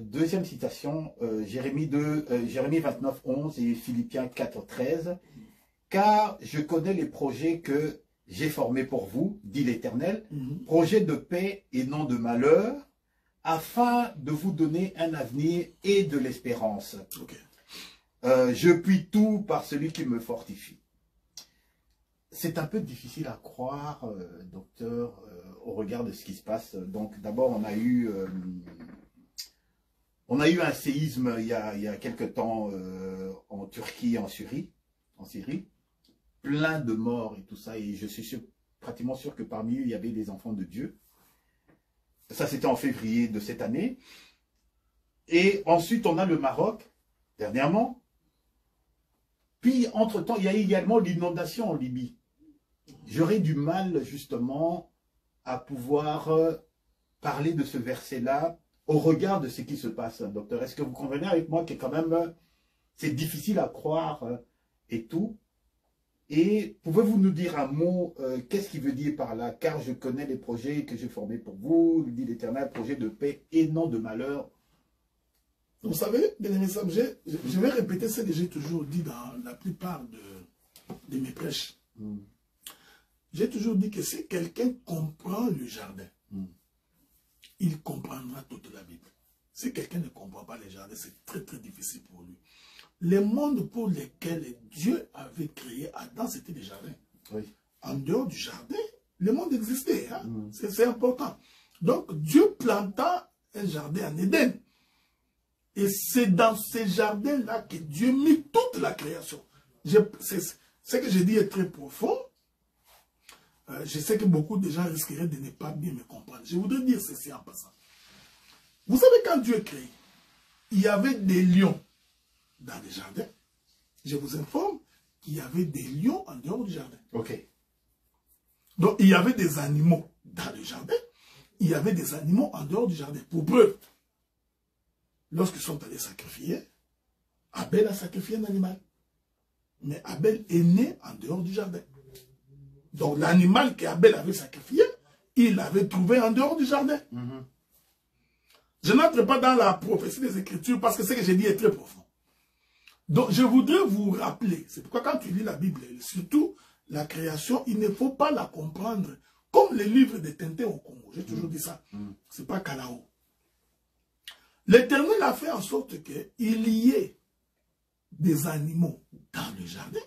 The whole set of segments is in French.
Deuxième citation, Jérémie 29, 11 et Philippiens 4, 13. Car je connais les projets que j'ai formés pour vous, dit l'Éternel, projets de paix et non de malheur, afin de vous donner un avenir et de l'espérance. Je puis tout par celui qui me fortifie. C'est un peu difficile à croire, docteur, au regard de ce qui se passe. Donc d'abord, on a eu un séisme il y a quelque temps en Turquie et en Syrie. Plein de morts et tout ça. Et je suis pratiquement sûr que parmi eux, il y avait des enfants de Dieu. Ça, c'était en février de cette année. Et ensuite, on a le Maroc, dernièrement. Puis, entre-temps, il y a également l'inondation en Libye. J'aurais du mal, justement, à pouvoir parler de ce verset-là au regard de ce qui se passe, docteur. Est-ce que vous convenez avec moi que quand même, c'est difficile à croire et tout? Et pouvez-vous nous dire un mot, qu'est-ce qu'il veut dire par là? Car je connais les projets que j'ai formés pour vous, dit l'Éternel, projets de paix et non de malheur. Vous savez, bien-aimé Sam, je vais répéter ce que j'ai toujours dit dans la plupart de mes prêches. J'ai toujours dit que si quelqu'un comprend le jardin, il comprendra toute la Bible. Si quelqu'un ne comprend pas le jardin, c'est très très difficile pour lui. Les mondes pour lesquels Dieu avait créé Adam, c'était des jardins. Oui. En dehors du jardin, le monde existait. Hein? C'est important. Donc, Dieu planta un jardin en Éden. Et c'est dans ces jardins-là que Dieu mit toute la création. Ce que je dis est très profond. Je sais que beaucoup de gens risqueraient de ne pas bien me comprendre. Je voudrais dire ceci en passant. Vous savez, quand Dieu crée, il y avait des lions dans les jardins. Je vous informe qu'il y avait des lions en dehors du jardin. Ok. Donc, il y avait des animaux dans le jardin. Il y avait des animaux en dehors du jardin. Pour preuve, lorsqu'ils sont allés sacrifier, Abel a sacrifié un animal. Mais Abel est né en dehors du jardin. Donc, l'animal qu'Abel avait sacrifié, il l'avait trouvé en dehors du jardin. Je n'entre pas dans la prophétie des Écritures parce que ce que j'ai dit est très profond. Donc, je voudrais vous rappeler, c'est pourquoi quand tu lis la Bible, surtout la création, il ne faut pas la comprendre comme les livres de Tintin au Congo. J'ai toujours dit ça. C'est pas Kalao. L'Éternel a fait en sorte qu'il y ait des animaux dans le jardin,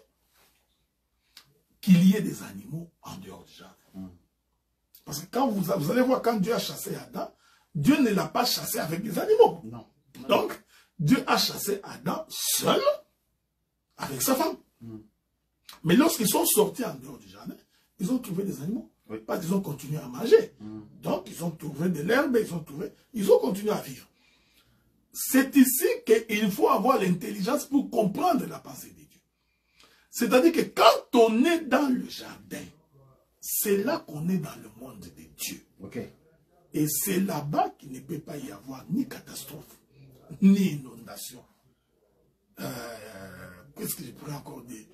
qu'il y ait des animaux en dehors du jardin. Parce que quand vous allez voir, quand Dieu a chassé Adam, Dieu ne l'a pas chassé avec des animaux. Non. Donc, Dieu a chassé Adam seul avec sa femme. Mais lorsqu'ils sont sortis en dehors du jardin, ils ont trouvé des animaux. Oui. Parce qu'ils ont continué à manger. Donc, ils ont trouvé de l'herbe, ils ont continué à vivre. C'est ici qu'il faut avoir l'intelligence pour comprendre la pensée de Dieu. C'est-à-dire que quand on est dans le jardin, c'est là qu'on est dans le monde de Dieu. Okay. Et c'est là-bas qu'il ne peut pas y avoir ni catastrophe, ni inondation. Qu'est-ce que je pourrais encore dire?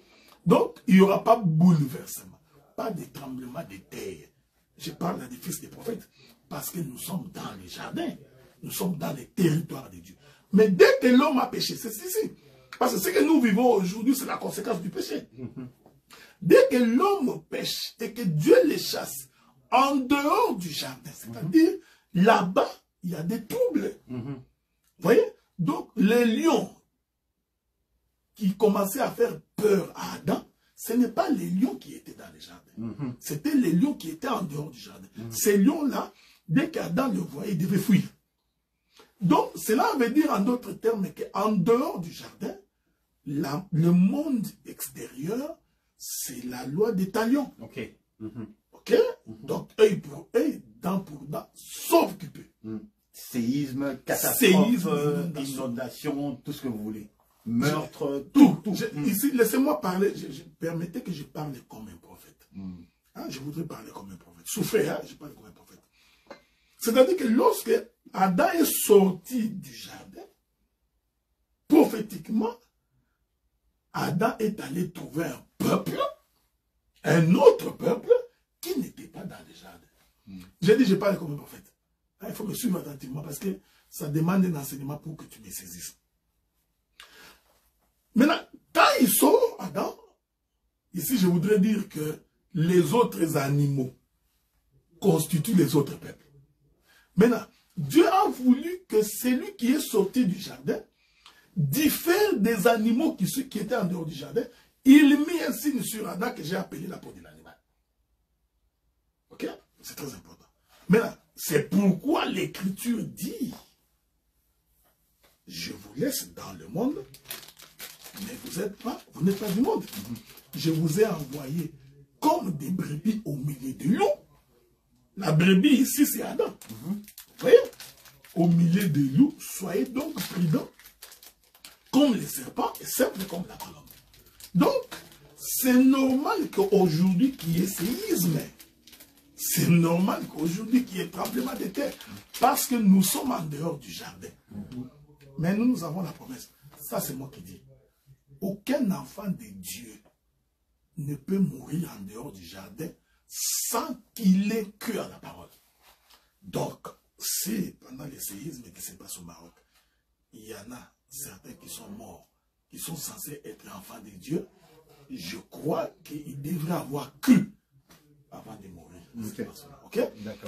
Donc, il n'y aura pas de bouleversement, pas de tremblement de terre. Je parle des fils des prophètes, parce que nous sommes dans les jardins, nous sommes dans les territoires de Dieu. Mais dès que l'homme a péché, c'est ici. Parce que ce que nous vivons aujourd'hui, c'est la conséquence du péché. Dès que l'homme pêche et que Dieu les chasse en dehors du jardin, c'est-à-dire là-bas, il y a des troubles. Vous voyez? Donc, les lions qui commençaient à faire peur à Adam, ce n'est pas les lions qui étaient dans le jardin. C'était les lions qui étaient en dehors du jardin. Ces lions-là, dès qu'Adam le voyait, il devait fuir. Donc, cela veut dire en d'autres termes qu'en dehors du jardin, le monde extérieur, c'est la loi des talions. Ok. Ok? Donc, œil pour œil, dent pour dent, sauf que peu. Séisme, catastrophe, inondation, tout ce que vous voulez. Meurtre, tout. Ici, laissez-moi parler. Permettez que je parle comme un prophète. Je voudrais parler comme un prophète. Souffrez, je parle comme un prophète. C'est-à-dire que lorsque Adam est sorti du jardin, prophétiquement, Adam est allé trouver un peuple, un autre peuple, qui n'était pas dans le jardin. J'ai dit, je parle comme un prophète. Il faut me suivre attentivement parce que ça demande un enseignement pour que tu les saisisses. Maintenant, quand ils sont Adam, ici je voudrais dire que les autres animaux constituent les autres peuples. Maintenant, Dieu a voulu que celui qui est sorti du jardin diffère des animaux qui étaient en dehors du jardin. Il mit un signe sur Adam que j'ai appelé la peau de l'animal. Ok? C'est très important. Maintenant, c'est pourquoi l'Écriture dit, je vous laisse dans le monde, mais vous n'êtes pas du monde. Je vous ai envoyé comme des brebis au milieu de loups. La brebis ici, c'est Adam. Vous voyez? Au milieu de loups, soyez donc prudents, comme les serpents et simples comme la colombe. Donc, c'est normal qu'aujourd'hui, qu'il y ait séisme. C'est normal qu'aujourd'hui, qu'il y ait tremblement de terre. Parce que nous sommes en dehors du jardin. Mais nous avons la promesse. Ça, c'est moi qui dis. Aucun enfant de Dieu ne peut mourir en dehors du jardin sans qu'il ait cru à la parole. Donc, c'est pendant les séismes qui se passent au Maroc, il y en a certains qui sont morts, qui sont censés être enfants de Dieu. Je crois qu'ils devraient avoir cru avant de mourir. Okay?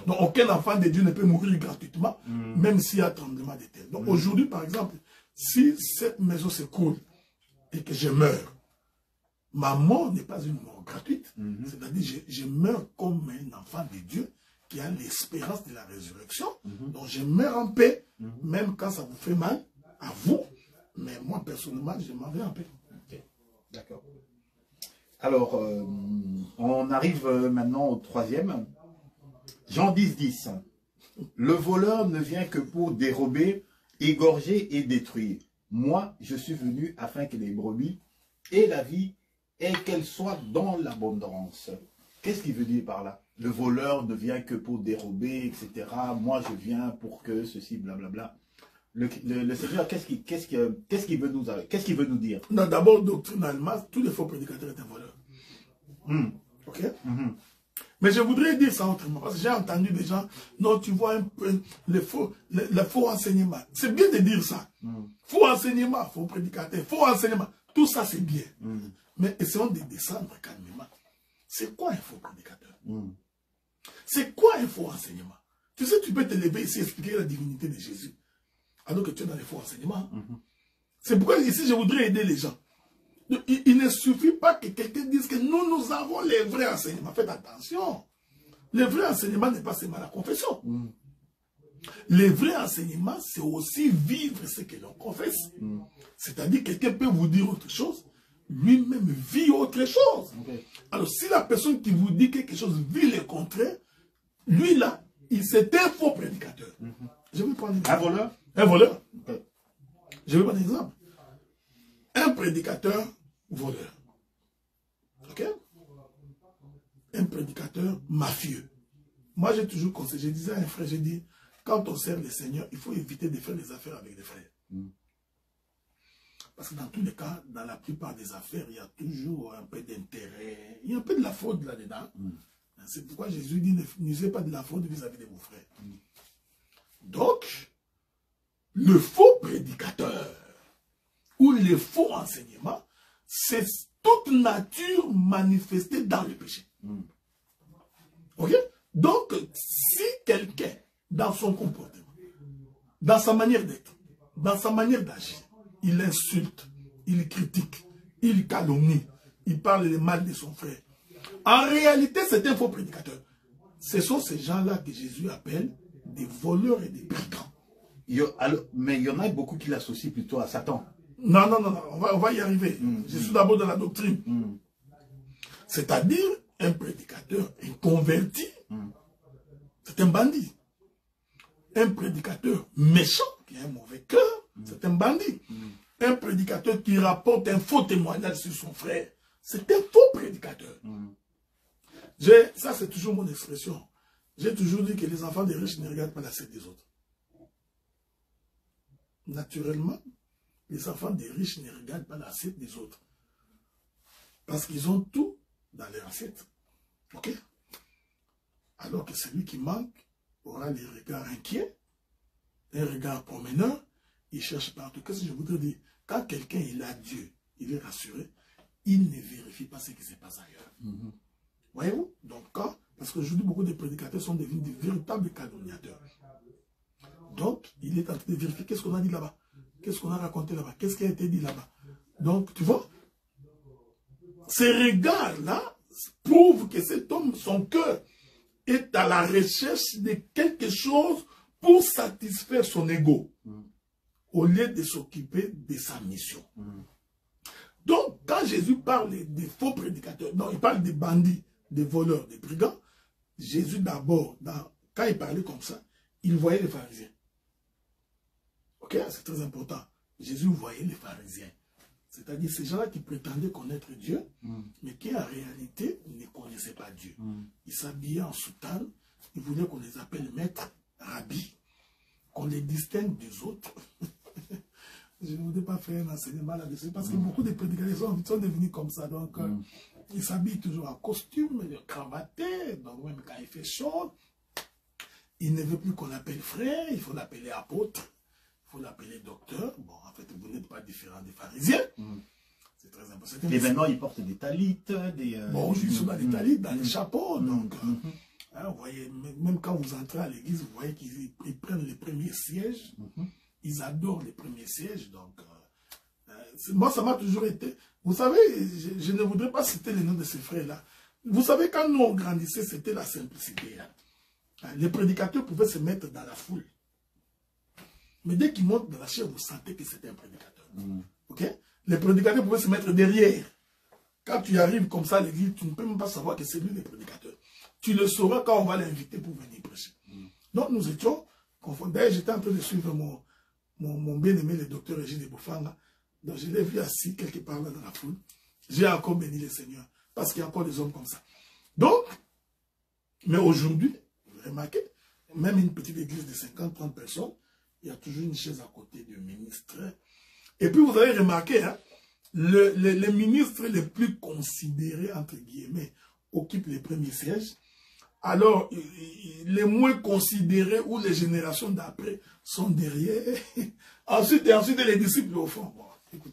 Donc, aucun enfant de Dieu ne peut mourir gratuitement, même s'il y a tremblement de terre. Donc, aujourd'hui, par exemple, si cette maison s'écroule et que je meurs, ma mort n'est pas une mort gratuite. C'est-à-dire, je meurs comme un enfant de Dieu qui a l'espérance de la résurrection. Donc, je meurs en paix, même quand ça vous fait mal, à vous. Mais moi, personnellement, je m'en vais en paix. Okay. D'accord. Alors, on arrive maintenant au troisième. Jean 10, 10. Le voleur ne vient que pour dérober, égorger et détruire. Moi, je suis venu afin que les brebis aient la vie et qu'elles soient dans l'abondance. Qu'est-ce qu'il veut dire par là? Le voleur ne vient que pour dérober, etc. Moi, je viens pour que ceci, blablabla. Le Seigneur, qu'est-ce qu'il veut nous dire? Non, d'abord, doctrinalement, tous les faux prédicateurs étaient voleurs. Ok? Mais je voudrais dire ça autrement, parce que j'ai entendu des gens, non, tu vois un peu le faux enseignement. C'est bien de dire ça. Faux enseignement, faux prédicateur, faux enseignement, tout ça c'est bien. Mais essayons de descendre calmement. C'est quoi un faux prédicateur? C'est quoi un faux enseignement? Tu sais, tu peux te lever ici et expliquer la divinité de Jésus, alors que tu es dans les faux enseignements. C'est pourquoi ici je voudrais aider les gens. Il ne suffit pas que quelqu'un dise que nous avons les vrais enseignements. Faites attention. Le vrai enseignement n'est pas seulement la confession. Le vrai enseignement, c'est aussi vivre ce que l'on confesse. C'est-à-dire que quelqu'un peut vous dire autre chose, lui-même vit autre chose. Alors, si la personne qui vous dit quelque chose vit le contraire, lui là, c'est un faux prédicateur. Je vais prendre un exemple. Un voleur? Un voleur. Je vais prendre un exemple. Un prédicateur voleur. Ok? Un prédicateur mafieux. Moi, j'ai toujours conseillé, je disais à un frère, j'ai dit, quand on sert le Seigneur, il faut éviter de faire des affaires avec des frères. Parce que dans tous les cas, dans la plupart des affaires, il y a toujours un peu d'intérêt. Il y a un peu de la fraude là-dedans. C'est pourquoi Jésus dit, n'usez pas de la fraude vis-à-vis de vos frères. Donc, le faux prédicateur ou les faux enseignements, c'est toute nature manifestée dans le péché. Ok? Donc, si quelqu'un, dans son comportement, dans sa manière d'être, dans sa manière d'agir, il insulte, il critique, il calomnie, il parle le mal de son frère, en réalité, c'est un faux prédicateur. Ce sont ces gens-là que Jésus appelle des voleurs et des brigands. Mais il y en a beaucoup qui l'associent plutôt à Satan. Non, on va y arriver. Je suis d'abord dans la doctrine. C'est-à-dire, un prédicateur inconverti, c'est un bandit. Un prédicateur méchant, qui a un mauvais cœur, c'est un bandit. Un prédicateur qui rapporte un faux témoignage sur son frère, c'est un faux prédicateur. Ça, c'est toujours mon expression. J'ai toujours dit que les enfants des riches ne regardent pas l'assiette des autres. Naturellement, les enfants des riches ne regardent pas l'assiette des autres. Parce qu'ils ont tout dans leur assiette. Ok? Alors que celui qui manque aura les regards inquiets un regard promeneur, il cherche partout. Qu'est-ce que je voudrais dire? Quand quelqu'un il a Dieu, il est rassuré, il ne vérifie pas ce qui se passe ailleurs. Voyez-vous? Donc parce qu'aujourd'hui, beaucoup de prédicateurs sont devenus de véritables calomniateurs. Donc, il est en train de vérifier qu'est-ce qu'on a dit là-bas, qu'est-ce qu'on a raconté là-bas, qu'est-ce qui a été dit là-bas. Donc, tu vois, ces regards-là prouvent que cet homme, son cœur, est à la recherche de quelque chose pour satisfaire son ego, au lieu de s'occuper de sa mission. Donc, quand Jésus parle des faux prédicateurs, non, il parle des bandits, des voleurs, des brigands, Jésus d'abord, quand il parlait comme ça, il voyait les pharisiens. Ok, c'est très important. Jésus voyait les pharisiens. C'est-à-dire ces gens-là qui prétendaient connaître Dieu, mais qui en réalité ne connaissaient pas Dieu. Ils s'habillaient en soutane, ils voulaient qu'on les appelle maîtres, rabbis, qu'on les distingue des autres. Je ne voudrais pas faire un enseignement là-dessus, parce que beaucoup de prédicateurs sont devenus comme ça. Donc, ils s'habillent toujours en costume, cravatés, donc même quand il fait chaud, il ne veut plus qu'on l'appelle frère, il faut l'appeler apôtre. Il faut l'appeler docteur. Bon, en fait, vous n'êtes pas différent des pharisiens. C'est très important. Et maintenant, ils portent des talites. Bon, ils sont dans les talites, dans les chapeaux. Donc, hein, vous voyez, même quand vous entrez à l'église, vous voyez qu'ils prennent les premiers sièges. Ils adorent les premiers sièges. Donc, moi, ça m'a toujours été... Vous savez, je ne voudrais pas citer les noms de ces frères-là. Vous savez, quand nous, on grandissait, c'était la simplicité. Hein. Les prédicateurs pouvaient se mettre dans la foule. Mais dès qu'il monte dans la chair, vous sentez que c'était un prédicateur. Ok? Les prédicateurs pouvaient se mettre derrière. Quand tu arrives comme ça à l'église, tu ne peux même pas savoir que c'est lui le prédicateur. Tu le sauras quand on va l'inviter pour venir prêcher. Donc nous étions confondus. D'ailleurs, j'étais en train de suivre mon bien-aimé, le docteur Régis de Bofanga. Donc je l'ai vu assis quelque part là dans la foule. J'ai encore béni le Seigneur. Parce qu'il y a encore des hommes comme ça. Donc, mais aujourd'hui, vous remarquez, même une petite église de 50-30 personnes, il y a toujours une chaise à côté du ministre. Et puis vous avez remarqué, hein, les ministres les plus considérés, entre guillemets, occupent les premiers sièges. Alors, les moins considérés ou les générations d'après sont derrière. ensuite, les disciples au fond. Bon,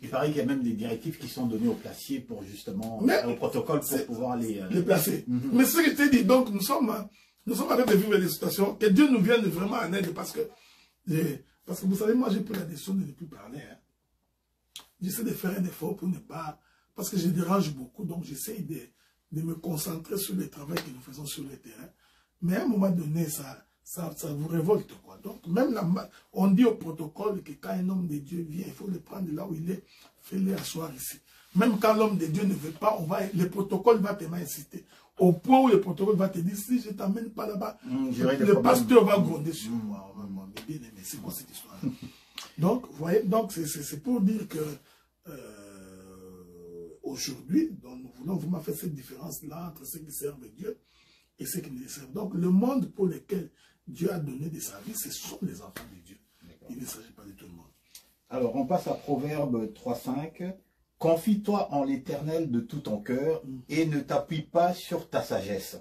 il paraît qu'il y a même des directives qui sont données aux placiers pour justement, au protocole pour pouvoir les placer. Mais ce que je t'ai dit, donc nous sommes en train de vivre des situations, que Dieu nous vienne vraiment en aide parce que vous savez, moi j'ai pris la décision de ne plus parler. Hein. J'essaie de faire un effort pour ne pas... Parce que je dérange beaucoup, donc j'essaie de me concentrer sur le travail que nous faisons sur le terrain. Mais à un moment donné, ça vous révolte, quoi. Donc même on dit au protocole que quand un homme de Dieu vient, il faut le prendre là où il est, fais-le asseoir ici. Même quand l'homme de Dieu ne veut pas, le protocole va tellement insister. Au point où le protocole va te dire, si je ne t'amène pas là-bas, le pasteur va gronder sur moi. Mais c'est quoi cette histoire? Donc, vous voyez, c'est pour dire que aujourd'hui, nous voulons vraiment faire cette différence-là entre ceux qui servent Dieu et ceux qui ne le servent. Donc, le monde pour lequel Dieu a donné des services, ce sont les enfants de Dieu. Il ne s'agit pas de tout le monde. Alors, on passe à Proverbe 3.5. Confie-toi en l'Éternel de tout ton cœur et ne t'appuie pas sur ta sagesse.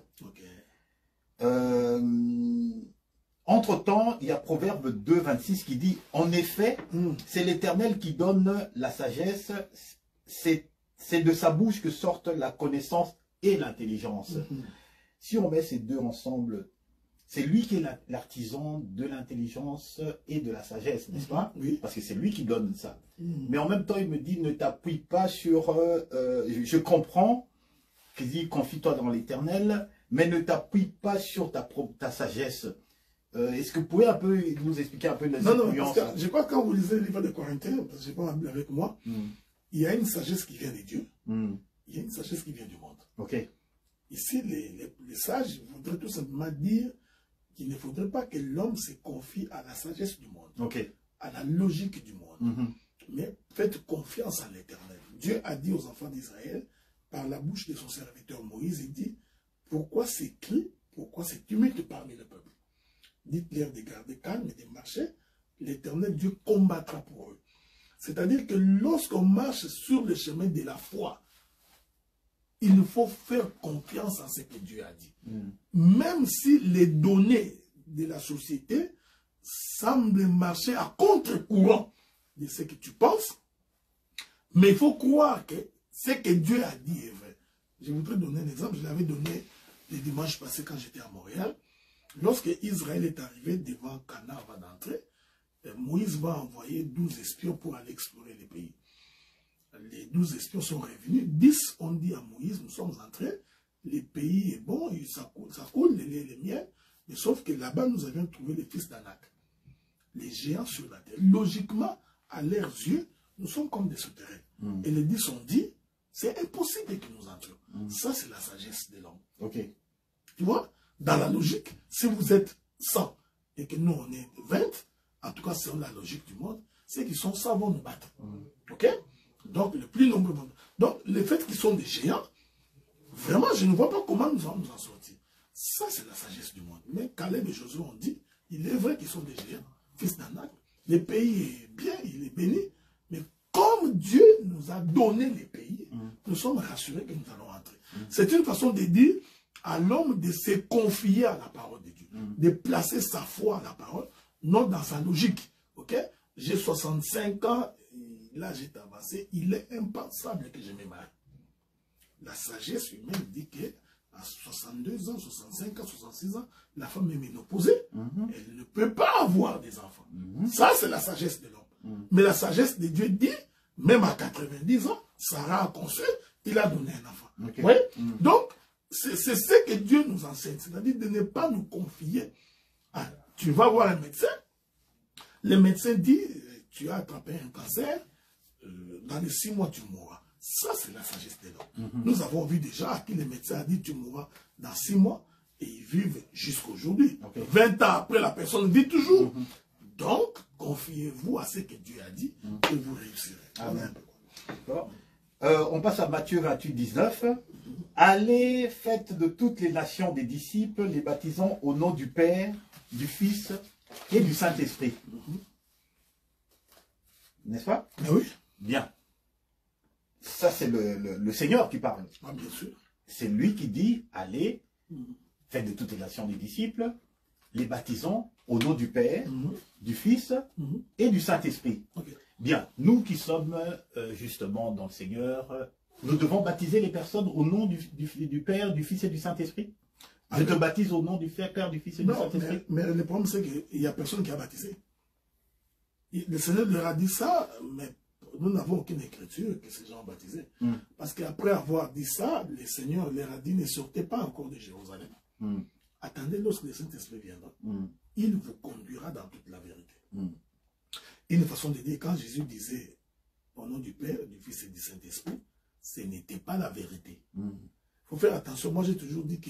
Entre-temps, il y a Proverbe 2.26 qui dit, en effet, c'est l'Éternel qui donne la sagesse, c'est de sa bouche que sortent la connaissance et l'intelligence. Si on met ces deux ensemble, c'est lui qui est l'artisan de l'intelligence et de la sagesse, n'est-ce pas? Oui. Parce que c'est lui qui donne ça. Mais en même temps, il me dit, ne t'appuie pas sur... je comprends qu'il dit, confie-toi dans l'Éternel, mais ne t'appuie pas sur ta sagesse. Est-ce que vous pouvez un peu nous expliquer un peu la nuance? Non, je crois que quand vous lisez le livre de Corinthiens, parce que je n'ai pas ma Bible avec moi, il y a une sagesse qui vient de Dieu, il y a une sagesse qui vient du monde. Ok. Ici, les sages voudraient tout simplement dire qu'il ne faudrait pas que l'homme se confie à la sagesse du monde, à la logique du monde. Mais faites confiance à l'Éternel. Dieu a dit aux enfants d'Israël, par la bouche de son serviteur Moïse, il dit, pourquoi ces cris, pourquoi c'est tumulte parmi le peuple? Dites-leur de garder calme et de marcher, l'Éternel Dieu combattra pour eux. C'est-à-dire que lorsqu'on marche sur le chemin de la foi, il faut faire confiance en ce que Dieu a dit. Même si les données de la société semble marcher à contre-courant de ce que tu penses. Mais il faut croire que ce que Dieu a dit est vrai. Je voudrais donner un exemple. Je l'avais donné le dimanche passé quand j'étais à Montréal. Lorsque Israël est arrivé devant Canaan avant d'entrer, Moïse va envoyer 12 espions pour aller explorer le pays. Les 12 espions sont revenus. 10 ont dit à Moïse, nous sommes entrés, le pays est bon, ça coule, le lait et le miel. Mais sauf que là-bas, nous avions trouvé les fils d'Anak, les géants sur la terre. Logiquement, à leurs yeux, nous sommes comme des souterrains. Et les 10 ont dit, c'est impossible que nous entrions. Ça, c'est la sagesse de l'homme. Ok. Tu vois, dans la logique, si vous êtes 100 et que nous, on est 20, en tout cas, selon la logique du monde, ceux qui sont 100 vont nous battre. Ok? Donc, le plus nombreux vont... Donc, le fait qu'ils sont des géants, vraiment, je ne vois pas comment nous allons nous en sortir. Ça, c'est la sagesse du monde. Mais Caleb et Josué ont dit, il est vrai qu'ils sont des géants, fils d'Anak. Le pays est bien, il est béni. Mais comme Dieu nous a donné les pays, nous sommes rassurés que nous allons entrer. C'est une façon de dire à l'homme de se confier à la parole de Dieu, de placer sa foi à la parole, non dans sa logique. Ok? J'ai 65 ans, là j'ai avancé, il est impensable que je me marie. La sagesse humaine dit que à 62 ans, 65 ans, 66 ans, la femme est ménopausée. Elle ne peut pas avoir des enfants. Ça, c'est la sagesse de l'homme. Mais la sagesse de Dieu dit, même à 90 ans, Sarah a conçu, il a donné un enfant. Okay. Ouais? Donc, c'est ce que Dieu nous enseigne. C'est-à-dire de ne pas nous confier. Ah, tu vas voir un médecin. Le médecin dit, tu as attrapé un cancer, dans les 6 mois, tu mourras. Ça, c'est la sagesse de l'homme. Nous avons vu déjà à qui le médecin a dit, tu mourras dans 6 mois, et ils vivent jusqu'à aujourd'hui. 20 ans après, la personne vit toujours. Donc, confiez-vous à ce que Dieu a dit, et vous réussirez. Amen. On passe à Matthieu 28, 19. Allez, faites de toutes les nations des disciples, les baptisant au nom du Père, du Fils et du Saint-Esprit. N'est-ce pas? Oui. Bien. Ça, c'est le Seigneur qui parle. Ah, bien sûr. C'est lui qui dit, allez, faites de toutes les nations des disciples, les baptisons au nom du Père, du Fils et du Saint-Esprit. Okay. Bien, nous qui sommes justement dans le Seigneur, nous devons baptiser les personnes au nom du Père, du Fils et du Saint-Esprit. Je te baptise au nom du Père, du Fils et du Saint-Esprit. Mais le problème, c'est qu'il n'y a personne qui a baptisé. Le Seigneur leur a dit ça, mais nous n'avons aucune écriture que ces gens ont baptisé. Parce qu'après avoir dit ça, le Seigneur leur a dit, ne sortez pas encore de Jérusalem. Attendez lorsque le Saint-Esprit viendra. Il vous conduira dans toute la vérité. Une façon de dire, quand Jésus disait au nom du Père, du Fils et du Saint-Esprit, ce n'était pas la vérité. Il faut faire attention. Moi, j'ai toujours dit que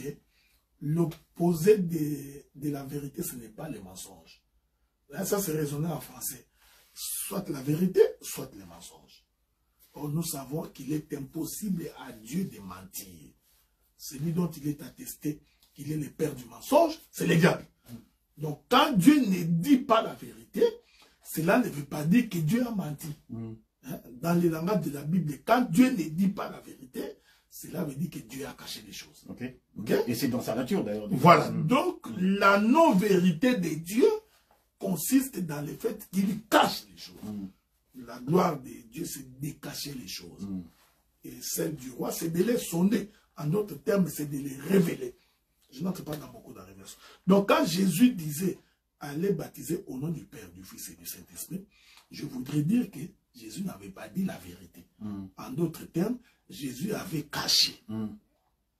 l'opposé de la vérité, ce n'est pas le mensonge. Là, ça, c'est raisonné en français. Soit la vérité, soit le mensonge. Or, nous savons qu'il est impossible à Dieu de mentir. Celui dont il est attesté qu'il est le père du mensonge, c'est le diable. Donc, quand Dieu ne dit pas la vérité, cela ne veut pas dire que Dieu a menti. Dans les langages de la Bible, quand Dieu ne dit pas la vérité, cela veut dire que Dieu a caché les choses. Okay. Et c'est dans sa nature d'ailleurs. Voilà. Donc, la non-vérité de Dieu consiste dans le fait qu'il cache les choses. La gloire de Dieu, c'est de cacher les choses. Et celle du roi, c'est de les sonder. En d'autres termes, c'est de les révéler. Je n'entre pas dans beaucoup de révélations. Donc, quand Jésus disait, allez baptiser au nom du Père, du Fils et du Saint-Esprit, je voudrais dire que Jésus n'avait pas dit la vérité. En d'autres termes, Jésus avait caché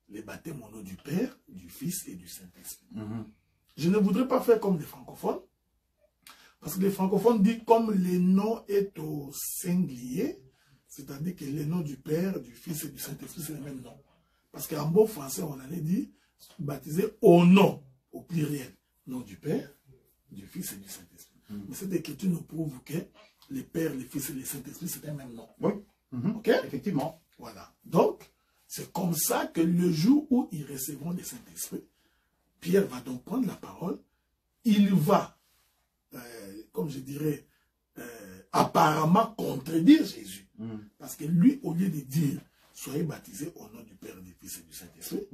les baptêmes au nom du Père, du Fils et du Saint-Esprit. Je ne voudrais pas faire comme les francophones, parce que les francophones disent comme le nom est au singulier, c'est-à-dire que le nom du Père, du Fils et du Saint-Esprit, c'est le même nom. Parce qu'en bon français, on allait dire baptiser au nom, au pluriel, nom du Père, du Fils et du Saint-Esprit. Mais cette écriture nous prouve que le Père, le Fils et le Saint-Esprit, c'est un même nom. Oui. Ok? Effectivement. Voilà. Donc, c'est comme ça que le jour où ils recevront le Saint-Esprit, Pierre va donc prendre la parole, il va, comme je dirais, apparemment contredire Jésus. Parce que lui, au lieu de dire, soyez baptisés au nom du Père, du Fils et du Saint-Esprit,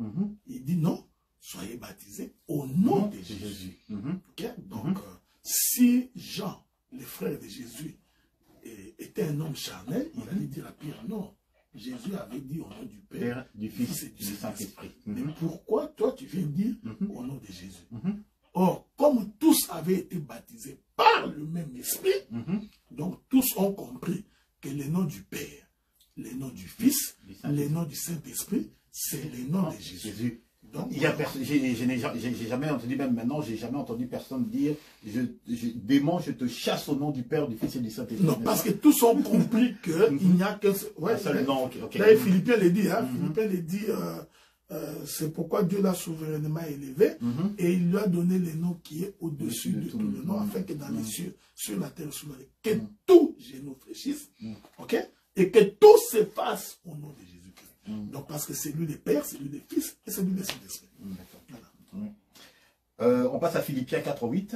il dit non, soyez baptisés au nom de Jésus. Ok? Donc, si Jean, le frère de Jésus, était un homme charnel, il allait dire à Pierre, non. Jésus avait dit au nom du Père, du Fils et du Saint-Esprit. Mais pourquoi toi tu viens dire au nom de Jésus? Or, comme tous avaient été baptisés par le même esprit, donc tous ont compris que le nom du Père, le nom du Fils, le nom du Saint-Esprit, c'est le nom de Jésus. Donc, j'ai jamais entendu, même maintenant, j'ai jamais entendu personne dire démon, je te chasse au nom du Père, du Fils et du Saint-Esprit. Non, parce que tous ont compris qu'il n'y a qu'un seul nom. D'ailleurs, Philippiens le dit, Philippiens le dit, c'est pourquoi Dieu l'a souverainement élevé et il lui a donné le nom qui est au-dessus de tout le nom, afin que dans les cieux, sur la terre, sous la terre, que tout genou fléchisse, ok, et que tout se fasse au nom de Jésus. Donc, parce que c'est lui le Père, c'est lui le Fils et c'est lui le Saint-Esprit. On passe à Philippiens 4:8.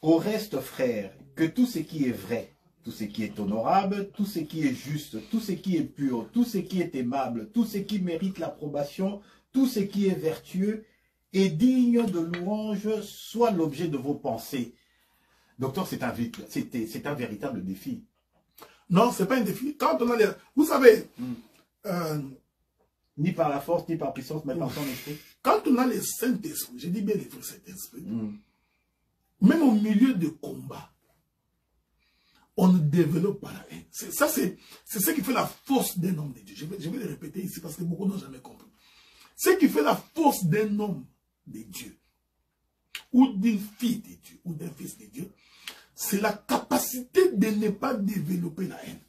Au reste, frères, que tout ce qui est vrai, tout ce qui est honorable, tout ce qui est juste, tout ce qui est pur, tout ce qui est aimable, tout ce qui mérite l'approbation, tout ce qui est vertueux et digne de louange soit l'objet de vos pensées. Docteur, c'est un véritable défi. Non, ce n'est pas un défi. Quand on a les... Vous savez... ni par la force, ni par puissance, mais par son esprit. Quand on a le Saint-Esprit, je dis bien le Saint-Esprit, même au milieu de combat, on ne développe pas la haine. C'est ce qui fait la force d'un homme de Dieu. Je vais le répéter ici parce que beaucoup n'ont jamais compris. Ce qui fait la force d'un homme de Dieu, ou d'une fille de Dieu, ou d'un fils de Dieu, c'est la capacité de ne pas développer la haine.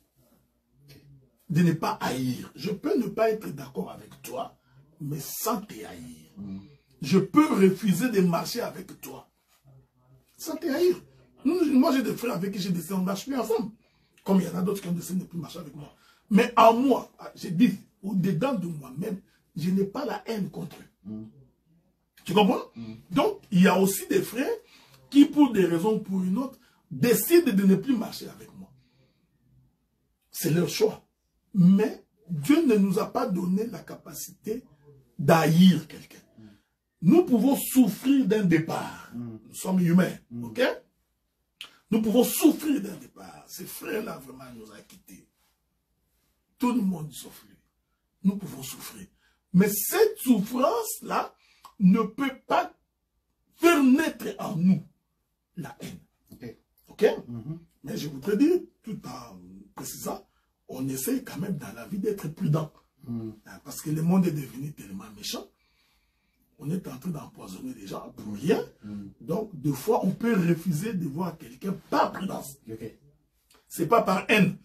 De ne pas haïr. Je peux ne pas être d'accord avec toi, mais sans te haïr. Je peux refuser de marcher avec toi, sans te haïr. Moi, j'ai des frères avec qui j'ai décidé de ne marcher plus ensemble. Comme il y en a d'autres qui ont décidé de ne plus marcher avec moi. Mais en moi, j'ai dit, au-dedans de moi-même, je n'ai pas la haine contre eux. Tu comprends? Donc, il y a aussi des frères qui, pour des raisons ou pour une autre, décident de ne plus marcher avec moi. C'est leur choix. Mais Dieu ne nous a pas donné la capacité d'haïr quelqu'un. Nous pouvons souffrir d'un départ. Nous sommes humains, ok? Nous pouvons souffrir d'un départ. Ces frères-là, vraiment, nous ont quittés. Tout le monde sauf lui. Nous pouvons souffrir. Mais cette souffrance-là ne peut pas faire naître en nous la haine. Ok? Mais je voudrais dire, tout en précisant, on essaie quand même dans la vie d'être prudent. Parce que le monde est devenu tellement méchant. On est en train d'empoisonner les gens pour rien. Donc, des fois, on peut refuser de voir quelqu'un par prudence. C'est pas par haine.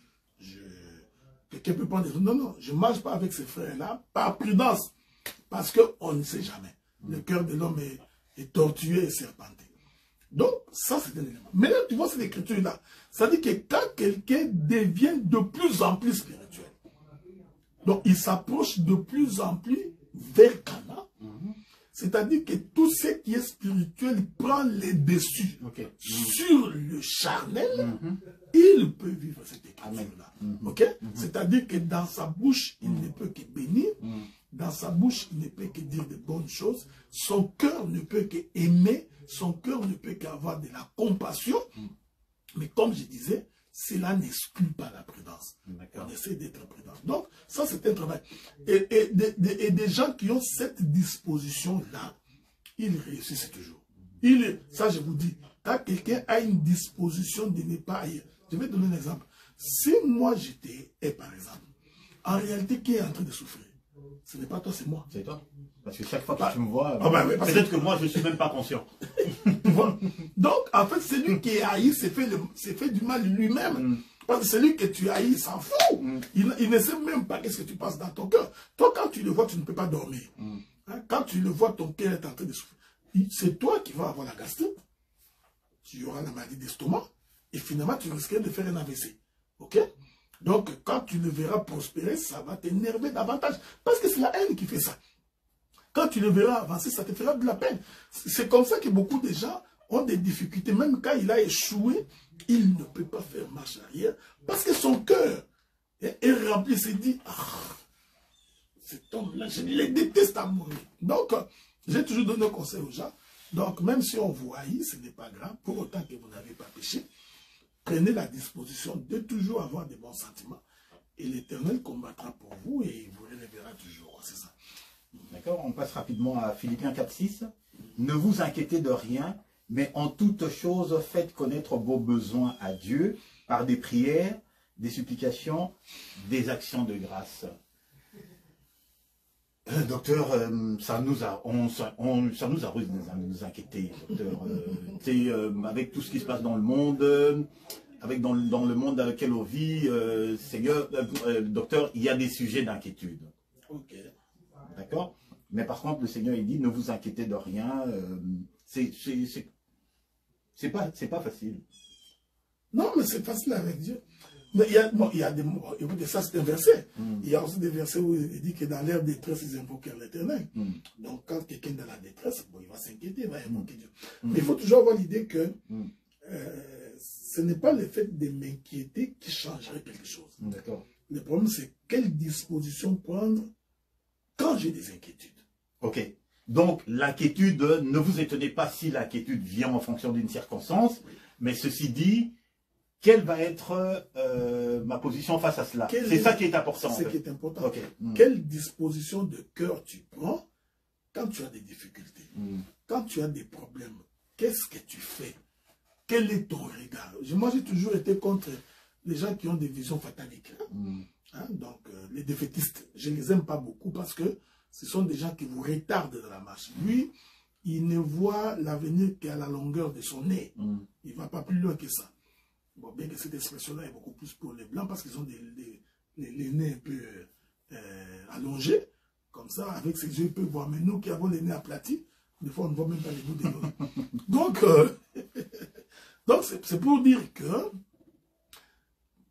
Quelqu'un peut prendre des... Non, non, je ne marche pas avec ces frères-là par prudence. Parce qu'on ne sait jamais. Le cœur de l'homme est tortueux et serpenté. Donc, ça, c'est un élément. Mais là, tu vois cette écriture-là. Ça dit que quand quelqu'un devient de plus en plus spirituel, donc il s'approche de plus en plus vers Cana, c'est-à-dire que tout ce qui est spirituel prend les dessus sur le charnel, il peut vivre cette écriture-là. C'est-à-dire que dans sa bouche, il ne peut que bénir. Dans sa bouche, il ne peut que dire de bonnes choses. Son cœur ne peut qu'aimer. Son cœur ne peut qu'avoir de la compassion. Mais comme je disais, cela n'exclut pas la prudence. On essaie d'être prudent. Donc, ça, c'est un travail. Et des gens qui ont cette disposition-là, ils réussissent toujours. Ça, je vous dis, quand quelqu'un a une disposition de ne pas haïr, je vais donner un exemple. Si moi, j'étais, par exemple, en réalité, qui est en train de souffrir? Ce n'est pas toi, c'est moi. C'est toi. Parce que chaque fois que tu me vois, peut-être que moi, je ne suis même pas conscient. Tu vois? Donc, en fait, celui qui est haï s'est fait du mal lui-même. Parce que celui que tu haïs, il s'en fout. Il ne sait même pas qu'est-ce que tu passes dans ton cœur. Toi, quand tu le vois, tu ne peux pas dormir. Quand tu le vois, ton cœur est en train de souffrir. C'est toi qui vas avoir la gastrite. Tu auras la maladie d'estomac. Et finalement, tu risquerais de faire un AVC. Ok? Donc, quand tu le verras prospérer, ça va t'énerver davantage. Parce que c'est la haine qui fait ça. Quand tu le verras avancer, ça te fera de la peine. C'est comme ça que beaucoup de gens ont des difficultés. Même quand il a échoué, il ne peut pas faire marche arrière. Parce que son cœur est rempli. Il s'est dit, cet homme-là, je le déteste à mourir. Donc, j'ai toujours donné un conseil aux gens. Donc, même si on vous haït, ce n'est pas grave. Pour autant que vous n'avez pas péché, prenez la disposition de toujours avoir des bons sentiments. Et l'Éternel combattra pour vous et il vous relèvera toujours. C'est ça. D'accord, on passe rapidement à Philippiens 4:6. Ne vous inquiétez de rien, mais en toutes choses, faites connaître vos besoins à Dieu par des prières, des supplications, des actions de grâce. Docteur, ça nous arrive de nous inquiéter, docteur. Avec tout ce qui se passe dans le monde, avec dans le monde dans lequel on vit, Seigneur, docteur, il y a des sujets d'inquiétude. Ok. D'accord? Mais par contre, le Seigneur, il dit, ne vous inquiétez de rien. C'est pas facile. Non, mais c'est facile avec Dieu. Mais il y a des mots. Écoutez, ça c'est un verset. Il y a aussi des versets où il dit que dans leur détresse, ils invoquèrent l'Éternel. Donc, quand quelqu'un est dans la détresse, bon, il va s'inquiéter, il va invoquer Dieu. Mais il faut toujours avoir l'idée que ce n'est pas le fait de m'inquiéter qui changerait quelque chose. D'accord. Le problème, c'est quelle disposition prendre quand j'ai des inquiétudes. Ok. Donc, l'inquiétude, ne vous étonnez pas si l'inquiétude vient en fonction d'une circonstance, mais ceci dit, quelle va être ma position face à cela? C'est ça qui est important. C'est ce qui est important. Okay. Quelle disposition de cœur tu prends quand tu as des difficultés, quand tu as des problèmes? Qu'est-ce que tu fais? Quel est ton regard? Moi, j'ai toujours été contre les gens qui ont des visions fataliques. Donc, les défaitistes, je ne les aime pas beaucoup parce que ce sont des gens qui vous retardent dans la marche. Lui, il ne voit l'avenir qu'à la longueur de son nez. Il ne va pas plus loin que ça. Bon, bien que cette expression-là est beaucoup plus pour les Blancs parce qu'ils ont les nez un peu allongés. Comme ça, avec ses yeux, ils peuvent voir. Mais nous qui avons les nez aplatis, des fois, on ne voit même pas les bouts des doigts. Donc, c'est pour dire que,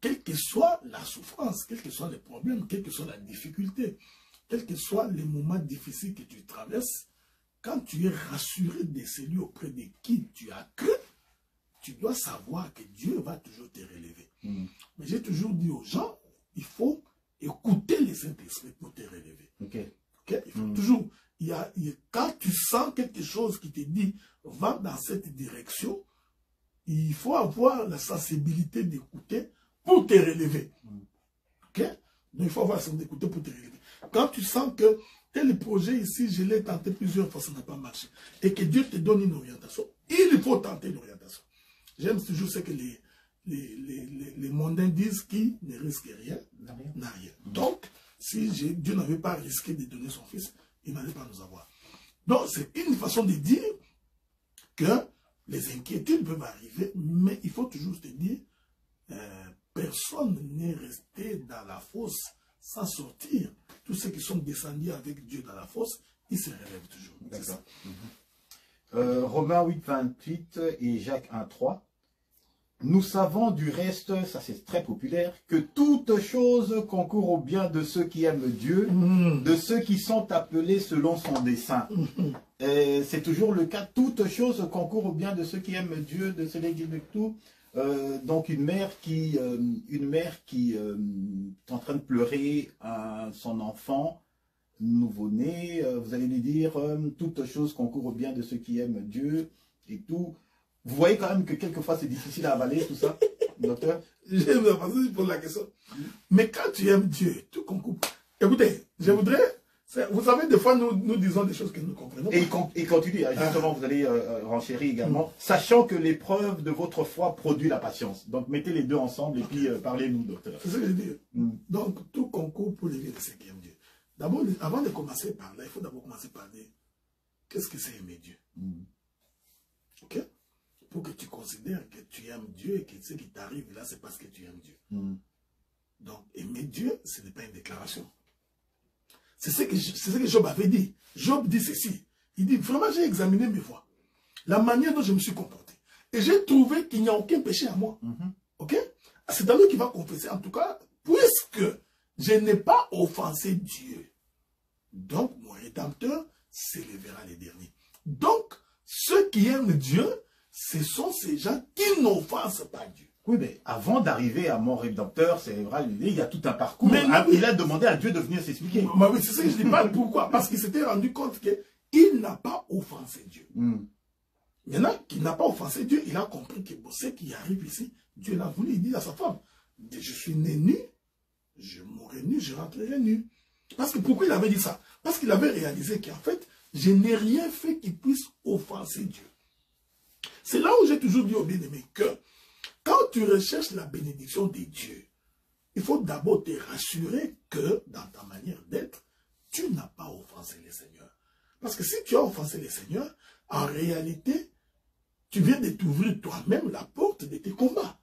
quelle que soit la souffrance, quels que soient les problèmes, quelle que soit la difficulté, quels que soient les moments difficiles que tu traverses, quand tu es rassuré de celui auprès de qui tu as cru, tu dois savoir que Dieu va toujours te relever. Mais j'ai toujours dit aux gens, il faut écouter les Saint-Esprit pour te relever. Okay? Il faut toujours, quand tu sens quelque chose qui te dit, va dans cette direction, il faut avoir la sensibilité d'écouter pour te relever. Okay? Donc il faut avoir la sensibilité d'écouter pour te relever. Quand tu sens que tel projet ici, je l'ai tenté plusieurs fois, ça n'a pas marché, et que Dieu te donne une orientation, il faut tenter l'orientation. J'aime toujours ce que les mondains disent, qui ne risque rien, n'a rien. Donc, si Dieu n'avait pas risqué de donner son fils, il n'allait pas nous avoir. Donc, c'est une façon de dire que les inquiétudes peuvent arriver, mais il faut toujours se dire, personne n'est resté dans la fosse sans sortir. Tous ceux qui sont descendus avec Dieu dans la fosse, ils se relèvent toujours. D'accord. Romains 8, 28 et Jacques 1, 3. Nous savons du reste, ça c'est très populaire, que toute chose concourt au bien de ceux qui aiment Dieu, de ceux qui sont appelés selon son dessein. C'est toujours le cas, toute chose concourt au bien de ceux qui aiment Dieu, de ceux qui aiment tout. Donc une mère qui est en train de pleurer son enfant nouveau-né, vous allez lui dire toute chose concourt au bien de ceux qui aiment Dieu et tout. Vous voyez quand même que quelquefois c'est difficile à avaler tout ça, docteur. J'aime la façon dont tu poses la question. Mais quand tu aimes Dieu, tout concourt. Écoutez, je voudrais. Vous savez, des fois, nous disons des choses que nous comprenons. Et il continue, justement, vous allez renchérir également, sachant que l'épreuve de votre foi produit la patience. Donc, mettez les deux ensemble et puis parlez-nous, docteur. C'est ce que je dis. Donc, tout concourt pour les vies de ceux qui aiment Dieu. D'abord, avant de commencer par là, il faut d'abord commencer par dire, qu'est-ce que c'est aimer Dieu? Ok? Pour que tu considères que tu aimes Dieu et que ce qui t'arrive là, c'est parce que tu aimes Dieu. Donc, aimer Dieu, ce n'est pas une déclaration. C'est ce que Job avait dit. Job dit ceci. Il dit, vraiment, j'ai examiné mes voies. La manière dont je me suis comporté. Et j'ai trouvé qu'il n'y a aucun péché à moi. Ok? C'est à lui qui va confesser. En tout cas, puisque je n'ai pas offensé Dieu, donc mon Rédempteur s'élèvera les derniers. Donc, ceux qui aiment Dieu, ce sont ces gens qui n'offensent pas Dieu. Oui, mais avant d'arriver à mon Rédempteur, c'est vrai, il y a tout un parcours. Mais il a demandé à Dieu de venir s'expliquer. Oui, c'est ça que je dis pas. Pourquoi? Parce qu'il s'était rendu compte qu'il n'a pas offensé Dieu. Maintenant, qui n'a pas offensé Dieu, il a compris que bon, ce qui arrive ici, Dieu l'a voulu, il dit à sa femme, je suis né nu, je mourrai nu, je rentrerai nu. Parce que pourquoi il avait dit ça? Parce qu'il avait réalisé qu'en fait, je n'ai rien fait qui puisse offenser Dieu. C'est là où j'ai toujours dit aux bien-aimés que quand tu recherches la bénédiction de Dieu, il faut d'abord te rassurer que dans ta manière d'être, tu n'as pas offensé le Seigneur. Parce que si tu as offensé le Seigneur, en réalité, tu viens de t'ouvrir toi-même la porte de tes combats.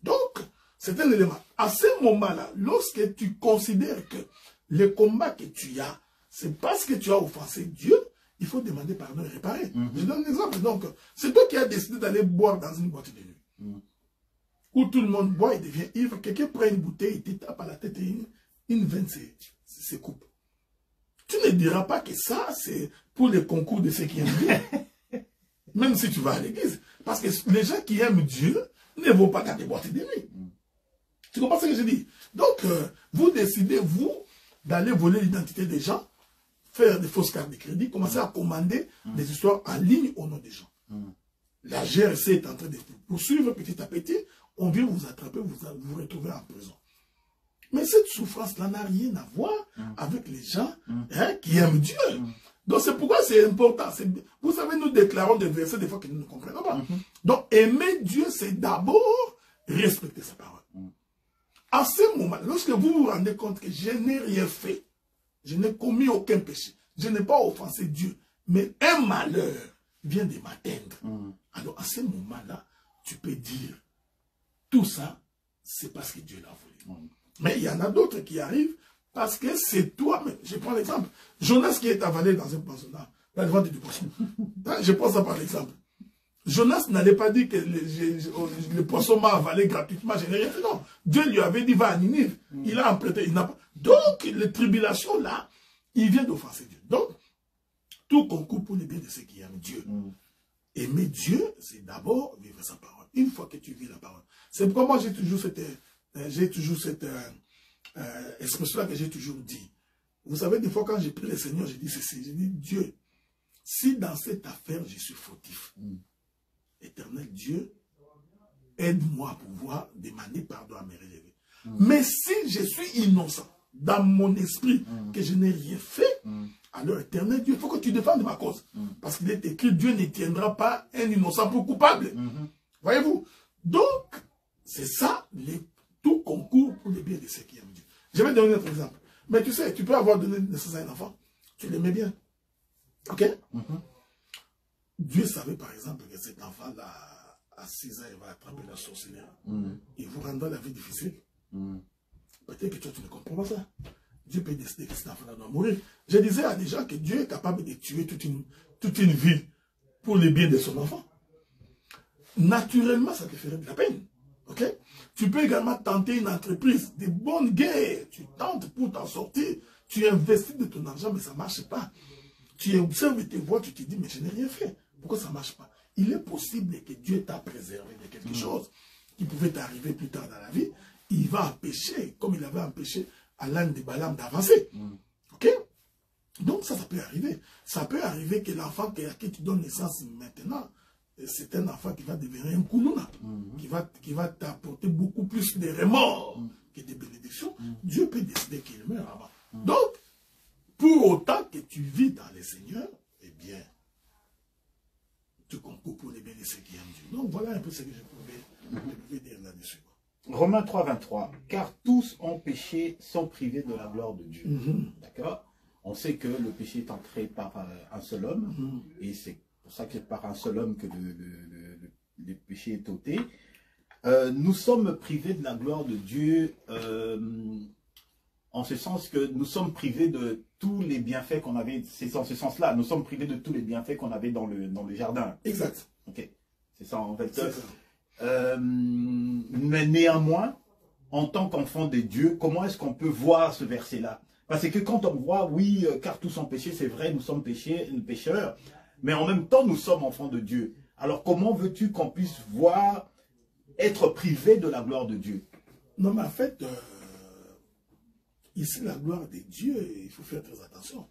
Donc, c'est un élément. À ce moment-là, lorsque tu considères que le combat que tu as, c'est parce que tu as offensé Dieu, il faut demander pardon et réparer. Je donne un exemple. Donc, c'est toi qui as décidé d'aller boire dans une boîte de nuit. Où tout le monde boit et devient ivre. Quelqu'un prend une bouteille et te tape à la tête et une veine se coupe. Tu ne diras pas que ça, c'est pour les concours de ceux qui aiment Dieu. Même si tu vas à l'église. Parce que les gens qui aiment Dieu ne vont pas dans des boîtes de nuit. Tu comprends ce que je dis? Donc, vous décidez, vous, d'aller voler l'identité des gens, faire des fausses cartes de crédit, commencer à commander des histoires en ligne au nom des gens. La GRC est en train de vous poursuivre petit à petit. On vient vous attraper, vous retrouver en prison. Mais cette souffrance-là n'a rien à voir avec les gens qui aiment Dieu. Donc c'est pourquoi c'est important. Vous savez, nous déclarons des versets des fois que nous ne comprenons pas. Donc aimer Dieu, c'est d'abord respecter sa parole. À ce moment, lorsque vous vous rendez compte que je n'ai rien fait, je n'ai commis aucun péché, je n'ai pas offensé Dieu, mais un malheur vient de m'atteindre. Alors à ce moment-là, tu peux dire, tout ça, c'est parce que Dieu l'a voulu. Mais il y en a d'autres qui arrivent parce que c'est toi-même. Je prends l'exemple. Jonas qui est avalé dans un poisson, dans le ventre du poisson. Je prends ça par l'exemple. Jonas n'allait pas dire que le poisson m'a avalé gratuitement, je n'ai rien fait. Non. Dieu lui avait dit, va à Ninive. Il a emprunté, il n'a pas. Donc, les tribulations là, il vient d'offenser Dieu. Donc, tout concourt pour le bien de ceux qui aiment Dieu. Aimer Dieu, c'est d'abord vivre sa parole. Une fois que tu vis la parole. C'est pourquoi moi j'ai toujours cette expression-là que j'ai toujours dit. Vous savez, des fois quand j'ai pris le Seigneur, j'ai dit ceci, j'ai dit, Dieu, si dans cette affaire je suis fautif, Éternel Dieu, aide-moi à pouvoir demander pardon à mes rêves. Mais si je suis innocent dans mon esprit, que je n'ai rien fait, alors Éternel Dieu, il faut que tu défendes ma cause. Parce qu'il est écrit, Dieu ne tiendra pas un innocent pour coupable. Voyez-vous? Donc, c'est ça, tout concourt pour le bien de ceux qui aiment Dieu. Je vais donner un autre exemple. Mais tu sais, tu peux avoir donné naissance à un enfant, tu l'aimais bien. Ok? Dieu savait par exemple que cet enfant-là, à 6 ans, il va attraper la sorcellerie. Il vous rendra la vie difficile. Peut-être que toi, tu ne comprends pas ça. Dieu peut décider que cet enfant-là doit mourir. Je disais à des gens que Dieu est capable de tuer toute une ville pour le bien de son enfant. Naturellement, ça te ferait de la peine. Ok? Tu peux également tenter une entreprise, des bonnes guerres. Tu tentes pour t'en sortir. Tu investis de ton argent, mais ça ne marche pas. Tu observes tes voies, tu te dis, mais je n'ai rien fait. Pourquoi ça ne marche pas? Il est possible que Dieu t'a préservé de quelque chose qui pouvait t'arriver plus tard dans la vie. Il va empêcher, comme il avait empêché à l'âne de Balaam d'avancer. Ok? Donc ça peut arriver. Ça peut arriver que l'enfant à qui tu donnes naissance maintenant, c'est un enfant qui va devenir un koulouna, qui va t'apporter beaucoup plus de remords que de bénédictions. Dieu peut décider qu'il meurt avant. Donc, pour autant que tu vis dans le Seigneur, eh bien, tu concours pour les bien de ceux qui aiment Dieu. Donc voilà un peu ce que je pouvais dire là-dessus. Romains 3, 23. Car tous ont péché, sont privés de la gloire de Dieu. D'accord? On sait que le péché est entré par un seul homme, et c'est pour ça que c'est par un seul homme que le péché est ôté. Nous sommes privés de la gloire de Dieu, en ce sens que nous sommes privés de tous les bienfaits qu'on avait. C'est en ce sens-là, nous sommes privés de tous les bienfaits qu'on avait dans le jardin. Exact. Ok, c'est ça en fait. Mais néanmoins, en tant qu'enfant de Dieu, comment est-ce qu'on peut voir ce verset-là? Parce que quand on voit, oui, car tous ont péché, c'est vrai, nous sommes pécheurs, mais en même temps, nous sommes enfants de Dieu. Alors comment veux-tu qu'on puisse voir, être privé de la gloire de Dieu? Non, mais en fait, ici, la gloire de Dieu, il faut faire très attention.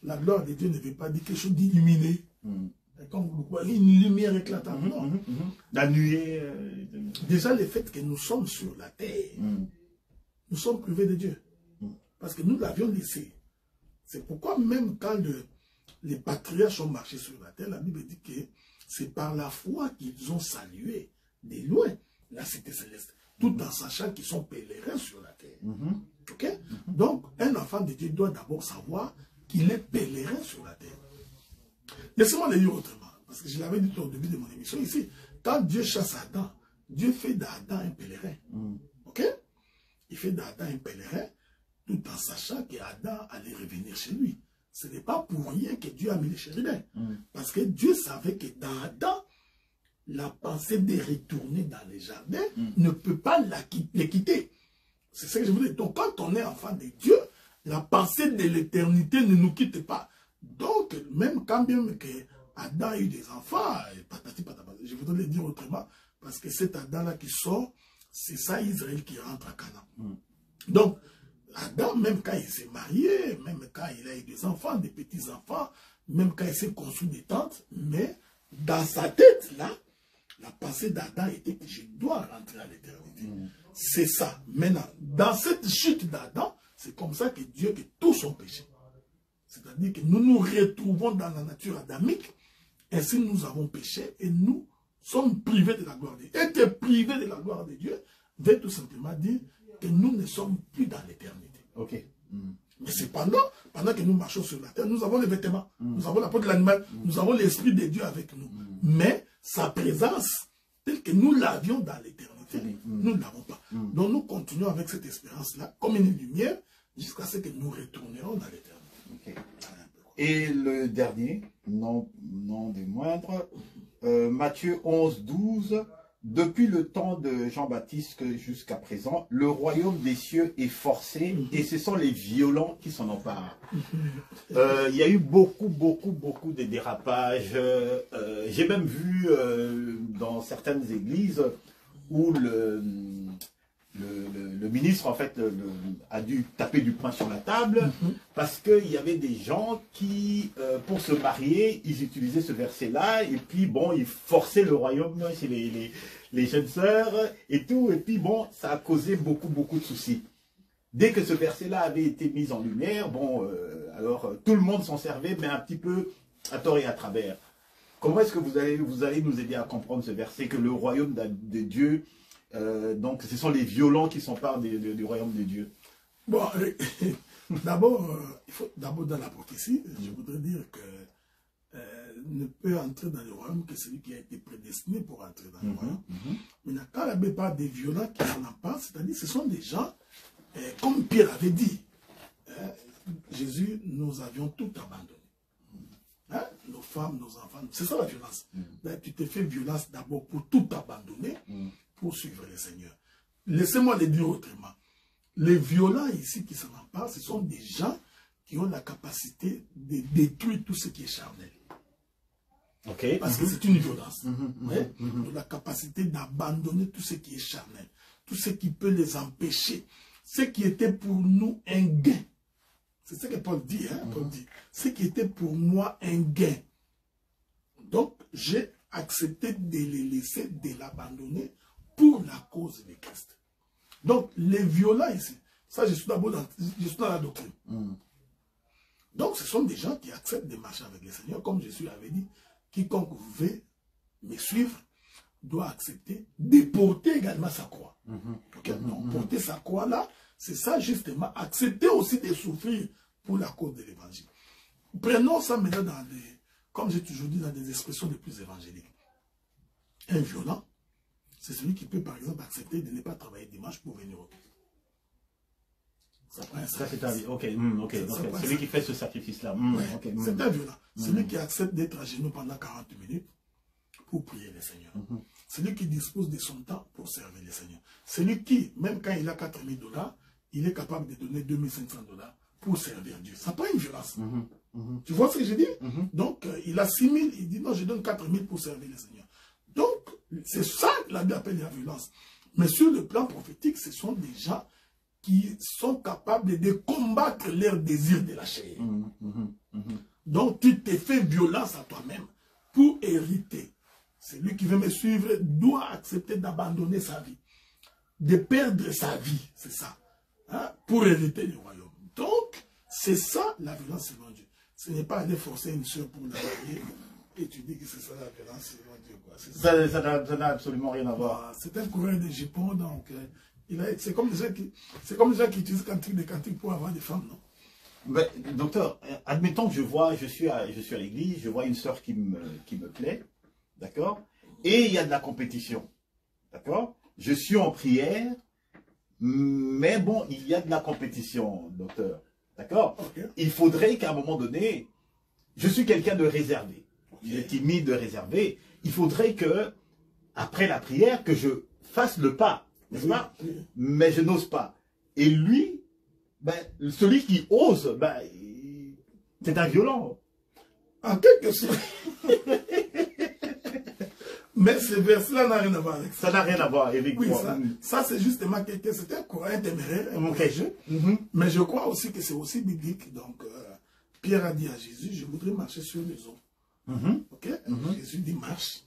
La gloire de Dieu ne veut pas dire quelque chose d'illuminé. comme vous voyez, une lumière éclatante. Non. La nuée. Déjà, le fait que nous sommes sur la terre, nous sommes privés de Dieu. Parce que nous l'avions laissé. C'est pourquoi même quand les patriarches ont marché sur la terre, la Bible dit que c'est par la foi qu'ils ont salué de loin la cité céleste, tout en sachant qu'ils sont pèlerins sur la terre. Ok? Donc, un enfant de Dieu doit d'abord savoir qu'il est pèlerin sur la terre. Laissez-moi le dire autrement, parce que je l'avais dit au début de mon émission ici. Quand Dieu chasse Adam, Dieu fait d'Adam un pèlerin. Ok? Il fait d'Adam un pèlerin, tout en sachant qu'Adam allait revenir chez lui. Ce n'est pas pour rien que Dieu a mis les chérubins. Parce que Dieu savait que dans Adam, la pensée de retourner dans les jardins ne peut pas les quitter. C'est ce que je voulais dire. Donc, quand on est enfant de Dieu, la pensée de l'éternité ne nous quitte pas. Donc, même quand bien que Adam a eu des enfants, patati patata, je voudrais le dire autrement, parce que cet Adam-là qui sort, c'est ça Israël qui rentre à Canaan. Donc, Adam, même quand il s'est marié, même quand il a eu des enfants, des petits-enfants, même quand il s'est construit des tentes, mais dans sa tête, là, la pensée d'Adam était que je dois rentrer à l'éternité. C'est ça. Maintenant, dans cette chute d'Adam, c'est comme ça que Dieu fait tout son péché. C'est-à-dire que nous nous retrouvons dans la nature adamique, ainsi nous avons péché et nous sommes privés de la gloire de Dieu. Être privé de la gloire de Dieu veut tout simplement dire que nous ne sommes plus dans l'éternité. Ok. Mais cependant, pendant que nous marchons sur la terre, nous avons les vêtements, nous avons la peau de l'animal, nous avons l'Esprit de Dieu avec nous. Mais sa présence, telle que nous l'avions dans l'éternité, nous ne l'avons pas. Donc nous continuons avec cette espérance-là, comme une lumière, jusqu'à ce que nous retournerons dans l'éternité. Okay. Et le dernier, non des moindres, Matthieu 11, 12. Depuis le temps de Jean-Baptiste jusqu'à présent, le royaume des cieux est forcé et ce sont les violents qui s'en emparent. Il y a eu beaucoup de dérapages. J'ai même vu dans certaines églises où le ministre, en fait, a dû taper du poing sur la table parce qu'il y avait des gens qui, pour se marier, ils utilisaient ce verset-là et puis, bon, ils forçaient le royaume chez les jeunes sœurs et tout. Et puis, bon, ça a causé beaucoup de soucis. Dès que ce verset-là avait été mis en lumière, bon, alors, tout le monde s'en servait, mais un petit peu à tort et à travers. Comment est-ce que vous allez nous aider à comprendre ce verset, que le royaume de Dieu... donc, ce sont les violents qui s'emparent du royaume de Dieu. Bon, d'abord, il faut d'abord dans la prophétie, je voudrais dire que ne peut entrer dans le royaume que celui qui a été prédestiné pour entrer dans le royaume. Maintenant, quand la Bible parle des violents qui s'en emparent, c'est-à-dire ce sont des gens, comme Pierre avait dit, Jésus, nous avions tout abandonné. Nos femmes, nos enfants, c'est ça la violence. Tu te fais violence d'abord pour tout abandonner, pour suivre le Seigneur. Laissez-moi le dire autrement. Les violents ici qui s'en emparent, ce sont des gens qui ont la capacité de détruire tout ce qui est charnel. Okay. Parce que c'est une violence. La capacité d'abandonner tout ce qui est charnel, tout ce qui peut les empêcher, ce qui était pour nous un gain. C'est ce que Paul dit. Paul dit, ce qui était pour moi un gain. Donc, j'ai accepté de les laisser, de l'abandonner pour la cause de Christ. Donc, les violents ici, ça, je suis d'abord dans la doctrine. Donc, ce sont des gens qui acceptent de marcher avec le Seigneur, comme Jésus l'avait dit. Quiconque veut me suivre doit accepter de porter également sa croix. Donc, porter sa croix là, c'est ça justement, accepter aussi de souffrir pour la cause de l'évangile. Prenons ça maintenant dans des, comme j'ai toujours dit, dans des expressions les plus évangéliques. Un violent, c'est celui qui peut par exemple accepter de ne pas travailler dimanche pour venir au culte. Ça c'est un celui qui fait ce sacrifice-là. C'est un violent. Celui qui accepte d'être à genoux pendant 40 minutes pour prier le Seigneur. Celui qui dispose de son temps pour servir le Seigneur. Celui qui, même quand il a 4 000 $, il est capable de donner 2 500 $ pour servir Dieu. Ça pas une violence. Tu vois ce que je dis? Donc, il a 6 000, il dit non, je donne 4 000 pour servir le Seigneur. Donc, c'est ça que la Bible appelle la violence. Mais sur le plan prophétique, ce sont des gens qui sont capables de combattre leurs désirs de la chair. Donc, tu te fais violence à toi-même pour hériter. Celui qui veut me suivre doit accepter d'abandonner sa vie, de perdre sa vie, c'est ça, hein, pour hériter du royaume. Donc, c'est ça la violence devant Dieu. Ce n'est pas aller forcer une soeur pour la marier et tu dis que c'est ça la violence devant Dieu. Ça n'a absolument rien à voir. C'est un coureur de jupons, donc c'est comme les gens qui utilisent des cantiques pour avoir des femmes, non? Ben, docteur, admettons que je suis à l'église, je vois une sœur qui me plaît, d'accord? Et il y a de la compétition, d'accord? Je suis en prière, mais bon, il y a de la compétition, docteur, d'accord? Okay. Il faudrait qu'à un moment donné, je suis quelqu'un de réservé, de timide, de réservé. Il faudrait que, après la prière, que je fasse le pas, n'est-ce pas? Mais je n'ose pas. Et lui, ben, celui qui ose, ben, c'est un violent. En quelque sorte. Mais ce verset-là n'a rien à voir avec ça. Ça n'a rien à voir avec oui, moi. Ça c'est justement quelqu'un, c'est un courant téméraire, un courageux. Mais je crois aussi que c'est aussi biblique. Donc, Pierre a dit à Jésus, je voudrais marcher sur les eaux. Ok? Jésus dit marche.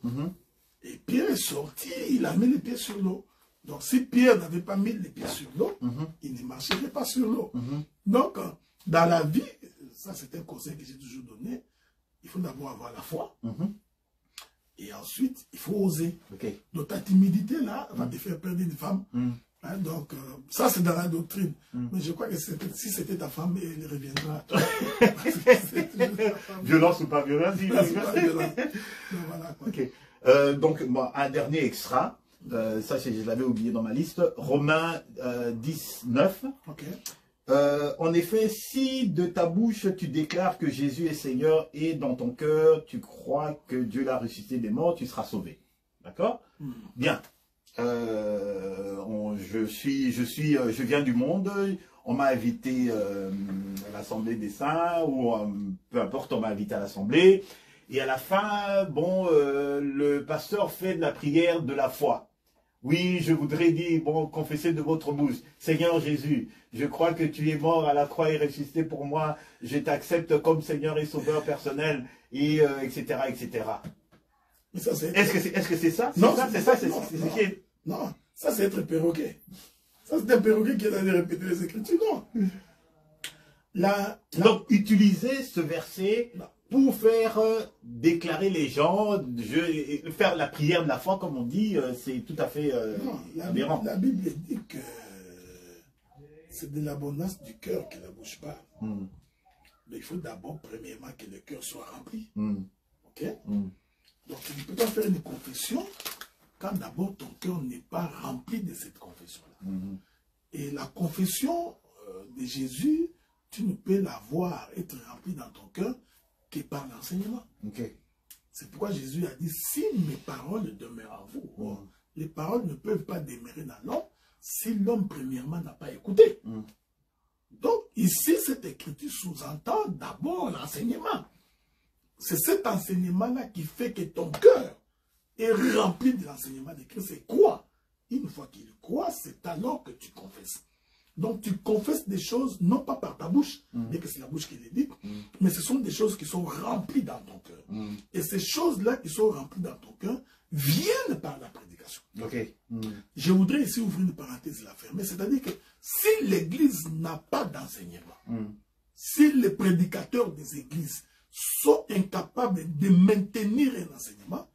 Et Pierre est sorti, il a mis les pieds sur l'eau. Donc, si Pierre n'avait pas mis les pieds sur l'eau, il ne marcherait pas sur l'eau. Donc, dans la vie, ça c'est un conseil que j'ai toujours donné, il faut d'abord avoir la foi. Et ensuite, il faut oser. Donc, ta timidité, là, va te faire perdre une femme. Hein, donc, ça, c'est dans la doctrine. Mais je crois que si c'était ta femme, elle reviendra à toi. Violence ou pas violence, voilà, quoi. Donc, bon, un dernier extra. Ça, je l'avais oublié dans ma liste. Romains 19. En effet, si de ta bouche tu déclares que Jésus est Seigneur et dans ton cœur tu crois que Dieu l'a ressuscité des morts, tu seras sauvé. D'accord? Bien. Je viens du monde. On m'a invité à l'Assemblée des Saints ou peu importe, on m'a invité à l'Assemblée. Et à la fin, bon, le pasteur fait de la prière de la foi. Oui, je voudrais dire, bon, confessez de votre bouche, Seigneur Jésus, je crois que tu es mort à la croix et ressuscité pour moi, je t'accepte comme Seigneur et Sauveur personnel, et etc., etc. Est-ce que c'est ça? Non, Non, ça c'est être perroquet. Ça c'est un perroquet qui est allé répéter les Écritures, non. Donc, utiliser ce verset pour faire déclarer les gens, faire la prière de la foi, comme on dit, c'est tout à fait aberrant. La Bible dit que c'est de l'abondance du cœur que la bouche parle. Mais il faut d'abord, premièrement, que le cœur soit rempli. Ok? Donc, tu ne peux pas faire une confession quand d'abord ton cœur n'est pas rempli de cette confession-là. Et la confession de Jésus, tu ne peux la voir être remplie dans ton cœur que par l'enseignement. C'est pourquoi Jésus a dit, si mes paroles demeurent en vous, les paroles ne peuvent pas demeurer dans l'homme si l'homme premièrement n'a pas écouté. Donc ici, cette écriture sous-entend d'abord l'enseignement. C'est cet enseignement-là qui fait que ton cœur est rempli de l'enseignement de Christ. C'est quoi? Une fois qu'il croit, c'est alors que tu confesses. Donc tu confesses des choses, non pas par ta bouche, bien que c'est la bouche qui les dit, mais ce sont des choses qui sont remplies dans ton cœur. Et ces choses-là qui sont remplies dans ton cœur viennent par la prédication. Je voudrais ici ouvrir une parenthèse et la fermer, c'est-à-dire que si l'Église n'a pas d'enseignement, si les prédicateurs des églises sont incapables de maintenir un enseignement,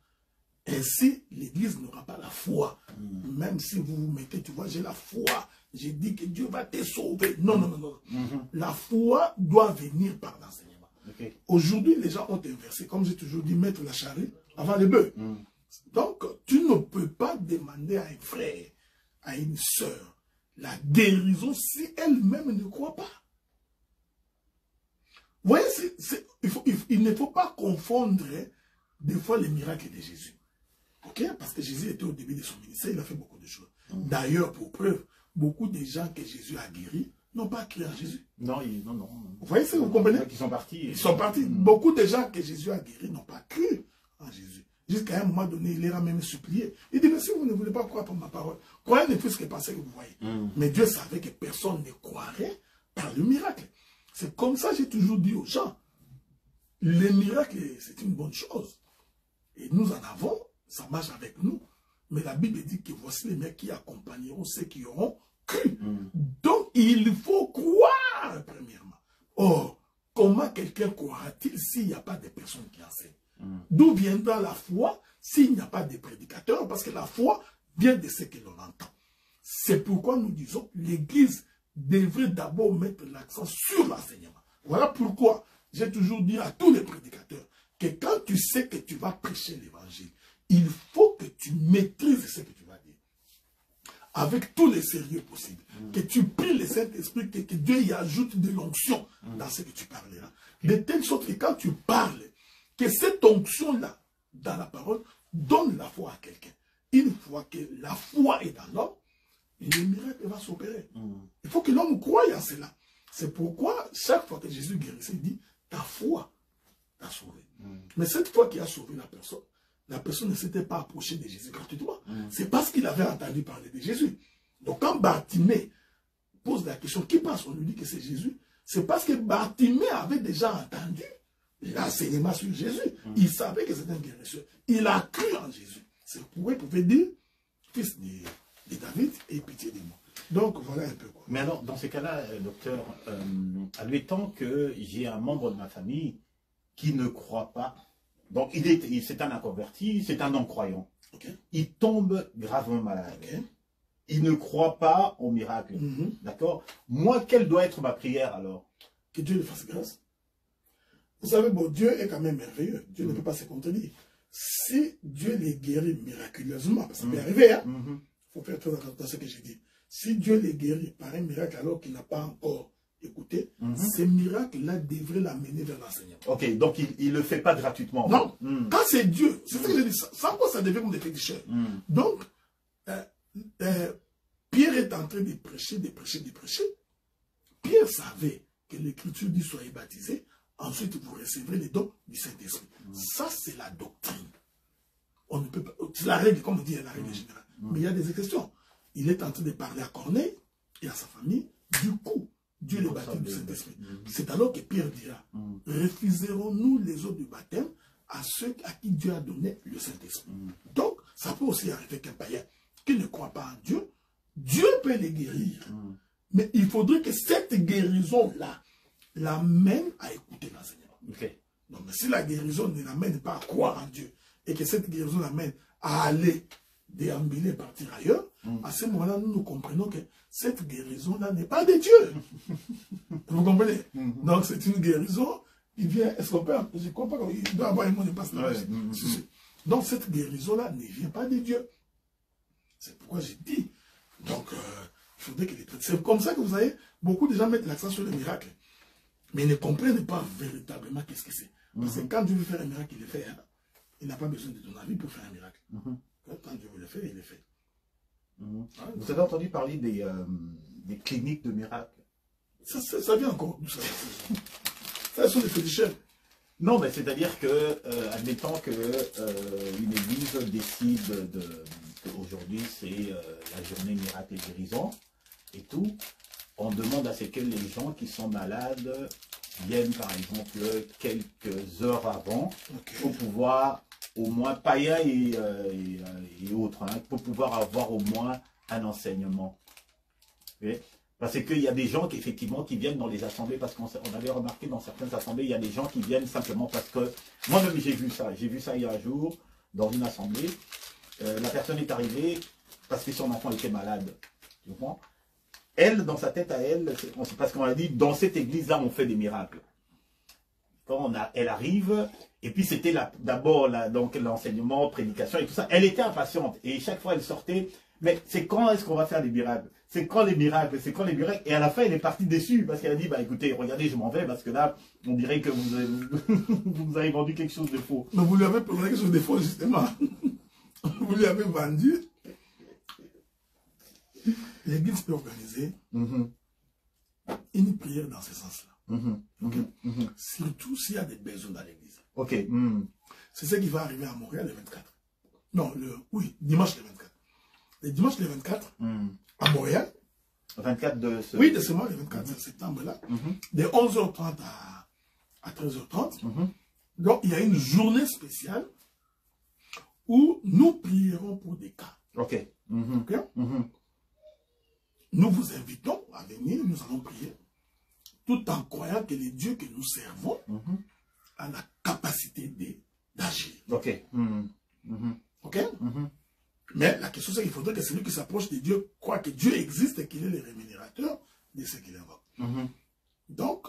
ainsi l'Église n'aura pas la foi. Même si vous vous mettez, tu vois, j'ai la foi, j'ai dit que Dieu va te sauver. Non, non, non, non. La foi doit venir par l'enseignement. Aujourd'hui, les gens ont inversé, comme j'ai toujours dit, mettre la charrue avant le bœuf. Donc, tu ne peux pas demander à un frère, à une sœur, la guérison si elle-même ne croit pas. Vous voyez, il ne faut pas confondre des fois les miracles de Jésus. Parce que Jésus était au début de son ministère, il a fait beaucoup de choses. D'ailleurs, pour preuve, beaucoup de gens que Jésus a guéris n'ont pas cru en Jésus. Non, non. Vous voyez ça, vous comprenez? Ils sont partis. Ils sont partis. Beaucoup de gens que Jésus a guéris n'ont pas cru en Jésus. Jusqu'à un moment donné, il leur a même supplié. Il dit, mais si vous ne voulez pas croire par ma parole, croyez ne plus ce que pensez que vous voyez. Mais Dieu savait que personne ne croirait par le miracle. C'est comme ça que j'ai toujours dit aux gens, les miracles, c'est une bonne chose. Et nous en avons, ça marche avec nous. Mais la Bible dit que voici les mecs qui accompagneront ceux qui auront cru. Donc, il faut croire, premièrement. Or, comment quelqu'un croira-t-il s'il n'y a pas de personnes qui enseignent? D'où viendra la foi s'il n'y a pas de prédicateurs? Parce que la foi vient de ce que l'on entend. C'est pourquoi nous disons l'Église devrait d'abord mettre l'accent sur l'enseignement. Voilà pourquoi j'ai toujours dit à tous les prédicateurs que quand tu sais que tu vas prêcher l'évangile, il faut que tu maîtrises ce que tu vas dire. Avec tous les sérieux possibles. Que tu pries le Saint-Esprit, que Dieu y ajoute de l'onction dans ce que tu parleras. De telle sorte que quand tu parles, que cette onction-là, dans la parole, donne la foi à quelqu'un. Une fois que la foi est dans l'homme, le miracle va s'opérer. Il faut que l'homme croie en cela. C'est pourquoi, chaque fois que Jésus guérissait, il dit, ta foi t'a sauvé. Mais cette foi qui a sauvé la personne ne s'était pas approchée de Jésus gratuitement. C'est parce qu'il avait entendu parler de Jésus. Donc quand Bartimée pose la question, qui passe? On lui dit que c'est Jésus. C'est parce que Bartimée avait déjà entendu l'enseignement sur Jésus. Il savait que c'était un guérisseur. Il a cru en Jésus. C'est pourquoi il pouvait dire, fils de David, aie pitié de moi. Donc voilà un peu quoi. Mais alors, dans ces cas-là, docteur, admettons que j'ai un membre de ma famille qui ne croit pas. Donc, c'est un inconverti, c'est un non-croyant. Okay. Il tombe gravement malade. Okay. Il ne croit pas au miracle. D'accord? Moi, quelle doit être ma prière alors? Que Dieu lui fasse grâce. Vous savez, bon, Dieu est quand même merveilleux. Dieu ne peut pas se contredire. Si Dieu les guérit miraculeusement, parce que ça peut arriver, hein, faut faire très attention à ce que j'ai dit. Si Dieu les guérit par un miracle alors qu'il n'a pas encore écouté, ces miracles-là devraient l'amener vers l'enseignement. Ok, donc il ne le fait pas gratuitement. Non, quand c'est Dieu, c'est ce que je dis, sans quoi ça devient comme des féticheurs. Donc, Pierre est en train de prêcher. Pierre savait que l'Écriture dit soyez baptisés, ensuite vous recevrez les dons du Saint-Esprit. Ça, c'est la doctrine. On ne peut pas, c'est la règle, comme on dit, la règle générale. Mais il y a des exceptions. Il est en train de parler à Corneille et à sa famille. Du coup, Dieu les baptise du Saint-Esprit. C'est alors que Pierre dira, refuserons-nous les eaux du baptême à ceux à qui Dieu a donné le Saint-Esprit. Donc, ça peut aussi arriver qu'un païen qui ne croit pas en Dieu, Dieu peut les guérir. Mais il faudrait que cette guérison-là l'amène à écouter l'enseignement. Okay. Donc, mais si la guérison ne l'amène pas à croire en Dieu, et que cette guérison l'amène à aller déambuler, partir ailleurs, à ce moment-là, nous comprenons que cette guérison-là n'est pas de Dieu. Vous comprenez? Donc, c'est une guérison qui vient, est-ce qu'on peut, je ne crois pas qu'il doit avoir un mot de passe là. Donc, cette guérison-là ne vient pas de Dieu. C'est pourquoi j'ai dit. Donc, il faudrait que c'est comme ça que vous savez, beaucoup de gens mettent l'accent sur le miracle. Mais ils ne comprennent pas véritablement qu'est-ce que c'est. Parce que quand Dieu veut faire un miracle, il le fait. Hein. Il n'a pas besoin de ton avis pour faire un miracle. Quand Dieu veut le faire, il le fait. Vous avez entendu parler des cliniques de miracles? Ça vient encore d'où ça? Ça sont des féticheurs. Non, mais c'est-à-dire que, admettons que une église décide qu'aujourd'hui c'est la journée miracle et guérison et tout, on demande à ce que les gens qui sont malades viennent par exemple quelques heures avant pour pouvoir au moins, païens et autres, hein, pour pouvoir avoir au moins un enseignement. Okay? Parce qu'il y a des gens qui effectivement qui viennent dans les assemblées, parce qu'on avait remarqué dans certaines assemblées, il y a des gens qui viennent simplement parce que, moi-même j'ai vu ça il y a un jour, dans une assemblée, la personne est arrivée parce que son enfant était malade. Tu comprends? Elle, dans sa tête à elle, c'est parce qu'on a dit, dans cette église-là, on fait des miracles. Quand elle arrive, et puis c'était d'abord l'enseignement, prédication et tout ça, elle était impatiente, et chaque fois elle sortait, mais c'est quand est-ce qu'on va faire les miracles? C'est quand les miracles? C'est quand les miracles? Et à la fin, elle est partie déçue, parce qu'elle a dit, bah écoutez, regardez, je m'en vais, parce que là, on dirait que vous avez vendu quelque chose de faux. Mais vous lui avez vendu quelque chose de faux, justement. Vous lui avez vendu. L'église peut organiser une prière dans ce sens-là. Surtout s'il y a des besoins dans l'église. C'est ce qui va arriver à Montréal le 24. Non, dimanche le 24. Le dimanche le 24, à Montréal. 24 de ce... Oui, de ce mois, le 24 septembre-là. De 11h30 à 13h30. Donc, il y a une journée spéciale où nous prierons pour des cas. Ok. Ok? Nous vous invitons à venir, nous allons prier, tout en croyant que le Dieu que nous servons a la capacité d'agir. Ok. Ok? Mais la question c'est qu'il faudrait que celui qui s'approche de Dieu croit que Dieu existe et qu'il est le rémunérateur de ce qu'il invoque. Donc,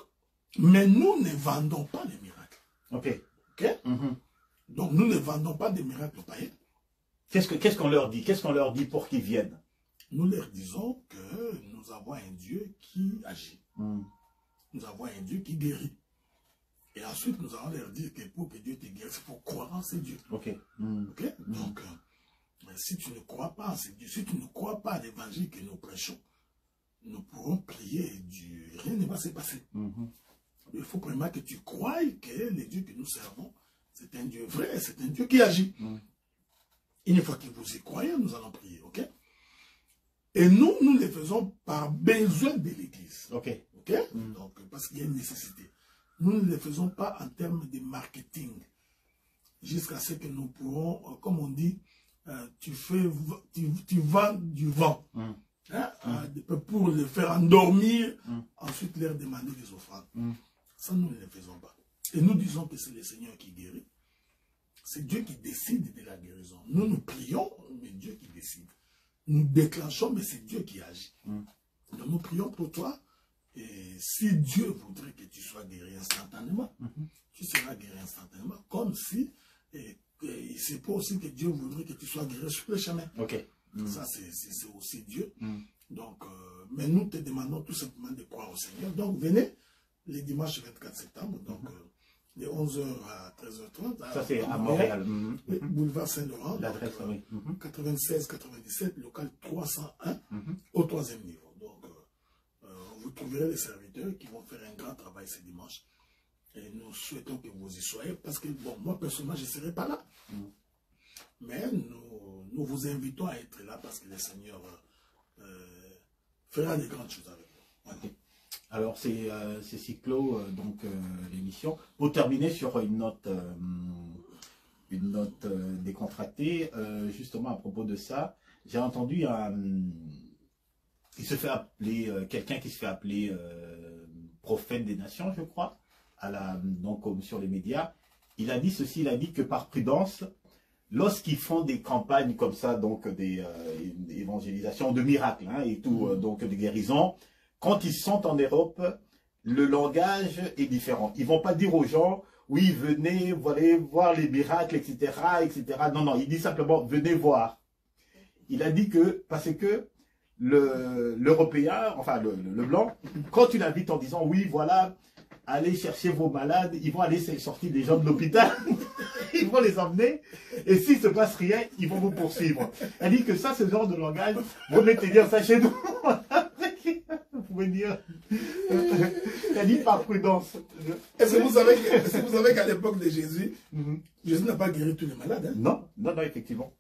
mais nous ne vendons pas les miracles. Ok. Ok? Donc, nous ne vendons pas des miracles païens. Qu'est-ce qu'on leur dit? Qu'est-ce qu'on leur dit pour qu'ils viennent? Nous leur disons que nous avons un Dieu qui agit. Nous avons un Dieu qui guérit. Et ensuite, nous allons leur dire que pour que Dieu te guérisse, il faut croire en ces dieux. Ok. Ok? Donc, si tu ne crois pas en ces dieux, si tu ne crois pas à l'évangile que nous prêchons, nous pourrons prier et rien ne va se passer. Il faut vraiment que tu croies que le Dieu que nous servons, c'est un Dieu vrai, c'est un Dieu qui agit. Une fois que vous y croyez, nous allons prier, ok? Et nous le faisons par besoin de l'Église. Ok. Ok? Donc, parce qu'il y a une nécessité. Nous ne le faisons pas en termes de marketing. Jusqu'à ce que nous pourrons, comme on dit, tu vends du vent. Pour le faire endormir, ensuite leur demander des offrandes. Ça, nous ne le faisons pas. Et nous disons que c'est le Seigneur qui guérit. C'est Dieu qui décide de la guérison. Nous prions, mais Dieu qui décide. Nous déclenchons, mais c'est Dieu qui agit. Donc nous prions pour toi. Et si Dieu voudrait que tu sois guéri instantanément, tu seras guéri instantanément. Comme si, c'est pas aussi que Dieu voudrait que tu sois guéri sur le chemin. Ça, c'est aussi Dieu. Donc, mais nous te demandons tout simplement de croire au Seigneur. Donc, venez les dimanches 24 septembre, donc de 11h à 13h30. Ça, c'est à Montréal. Boulevard Saint-Laurent. L'adresse, oui. 96-97, local 301, au 3e niveau. Donc, vous trouverez les serviteurs qui vont faire un grand travail ce dimanche. Et nous souhaitons que vous y soyez, parce que, bon, moi, personnellement, je ne serai pas là. Mais nous vous invitons à être là, parce que le Seigneur fera des grandes choses avec vous. Voilà. Alors, c'est Cyclo, donc l'émission. Pour terminer sur une note décontractée, justement à propos de ça, j'ai entendu il se fait appeler, quelqu'un qui se fait appeler prophète des nations, je crois, donc sur les médias. Il a dit ceci, il a dit que par prudence, lorsqu'ils font des campagnes comme ça, donc des évangélisations de miracles et tout, donc de guérison, quand ils sont en Europe, le langage est différent. Ils ne vont pas dire aux gens, oui, venez, voilà, voir les miracles, etc., etc. Non, non, il dit simplement, venez voir. Il a dit que, parce que l'Européen, enfin le Blanc, quand tu l'invites en disant, oui, voilà, allez chercher vos malades, ils vont aller sortir des gens de l'hôpital, ils vont les emmener, et s'il ne se passe rien, ils vont vous poursuivre. Elle dit que ça, ce genre de langage, vous mettez dire ça chez nous. Vous pouvez dire. Elle dit par prudence. Est-ce que vous savez qu'à l'époque de Jésus, Jésus n'a pas guéri tous les malades. Non, effectivement.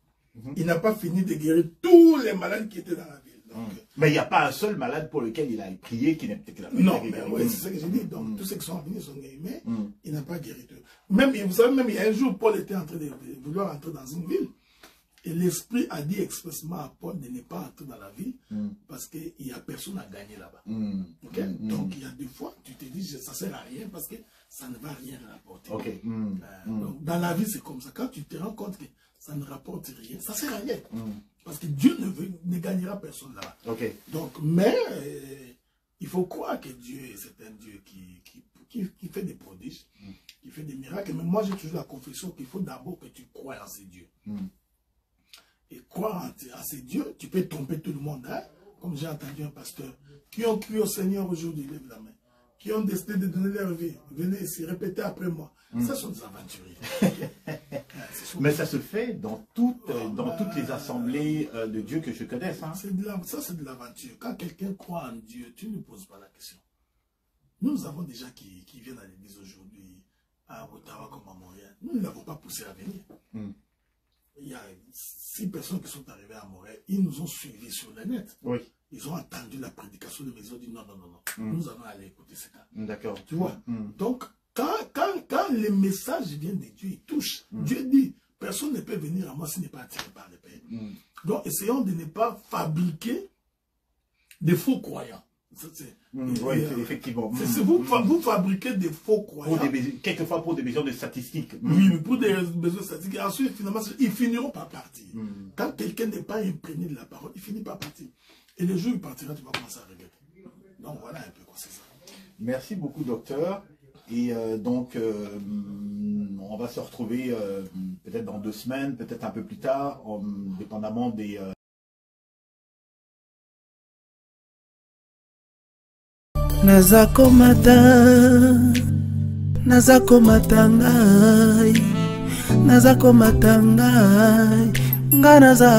Il n'a pas fini de guérir tous les malades qui étaient dans la ville. Donc, mais il n'y a pas un seul malade pour lequel il a prié qui n'a pas guéri. Non, mais oui, c'est ce que j'ai dit. Donc, tous ceux qui sont venus sont guéris, mais il n'a pas guéri tout. Même, vous savez, même il y a un jour, Paul était en train de vouloir entrer dans une ville. Et l'Esprit a dit expressément à Paul de ne pas entrer dans la ville parce qu'il n'y a personne à gagner là-bas. Donc, il y a des fois, tu te dis, ça ne sert à rien parce que ça ne va rien rapporter. Donc, dans la vie, c'est comme ça. Quand tu te rends compte que ça ne rapporte rien, ça ne sert à rien. Parce que Dieu ne gagnera personne là-bas. Donc, mais il faut croire que Dieu, c'est un Dieu qui fait des prodiges, qui fait des miracles. Mais moi, j'ai toujours la confession qu'il faut d'abord que tu crois en ces dieux. Et croire en ces dieux, tu peux tromper tout le monde. Comme j'ai entendu un pasteur, qui ont cru au Seigneur aujourd'hui, lève la main, qui ont décidé de donner leur vie. Venez ici, répétez après moi. Ça sont des aventuriers. Mais ça se fait dans toutes les assemblées de Dieu que je connaisse. Ça, c'est de l'aventure. Quand quelqu'un croit en Dieu, tu ne poses pas la question. Nous avons des gens qui viennent à l'église aujourd'hui, à Ottawa comme à Montréal. Nous ne l'avons pas poussé à venir. Il y a 6 personnes qui sont arrivées à Montréal. Ils nous ont suivis sur le net. Oui. Ils ont entendu la prédication de ils ont dit non. Nous allons aller écouter ce cas. D'accord. Tu vois. Donc, quand le message vient de Dieu, il touche. Dieu dit, personne ne peut venir à moi s'il n'est pas attiré par le Père. Donc, essayons de ne pas fabriquer des faux croyants. Oui, effectivement. Vous fabriquez des faux croyants. Quelquefois pour des besoins de statistiques. Oui, pour des besoins statistiques. Et ensuite, finalement, ils finiront par partir. Quand quelqu'un n'est pas imprégné de la parole, il finit par partir. Et le jour où il partira, tu vas commencer à regretter. Donc voilà un peu quoi c'est ça. Merci beaucoup, docteur. Et donc, on va se retrouver peut-être dans 2 semaines, peut-être un peu plus tard, dépendamment des... Nazako matangai, nga naza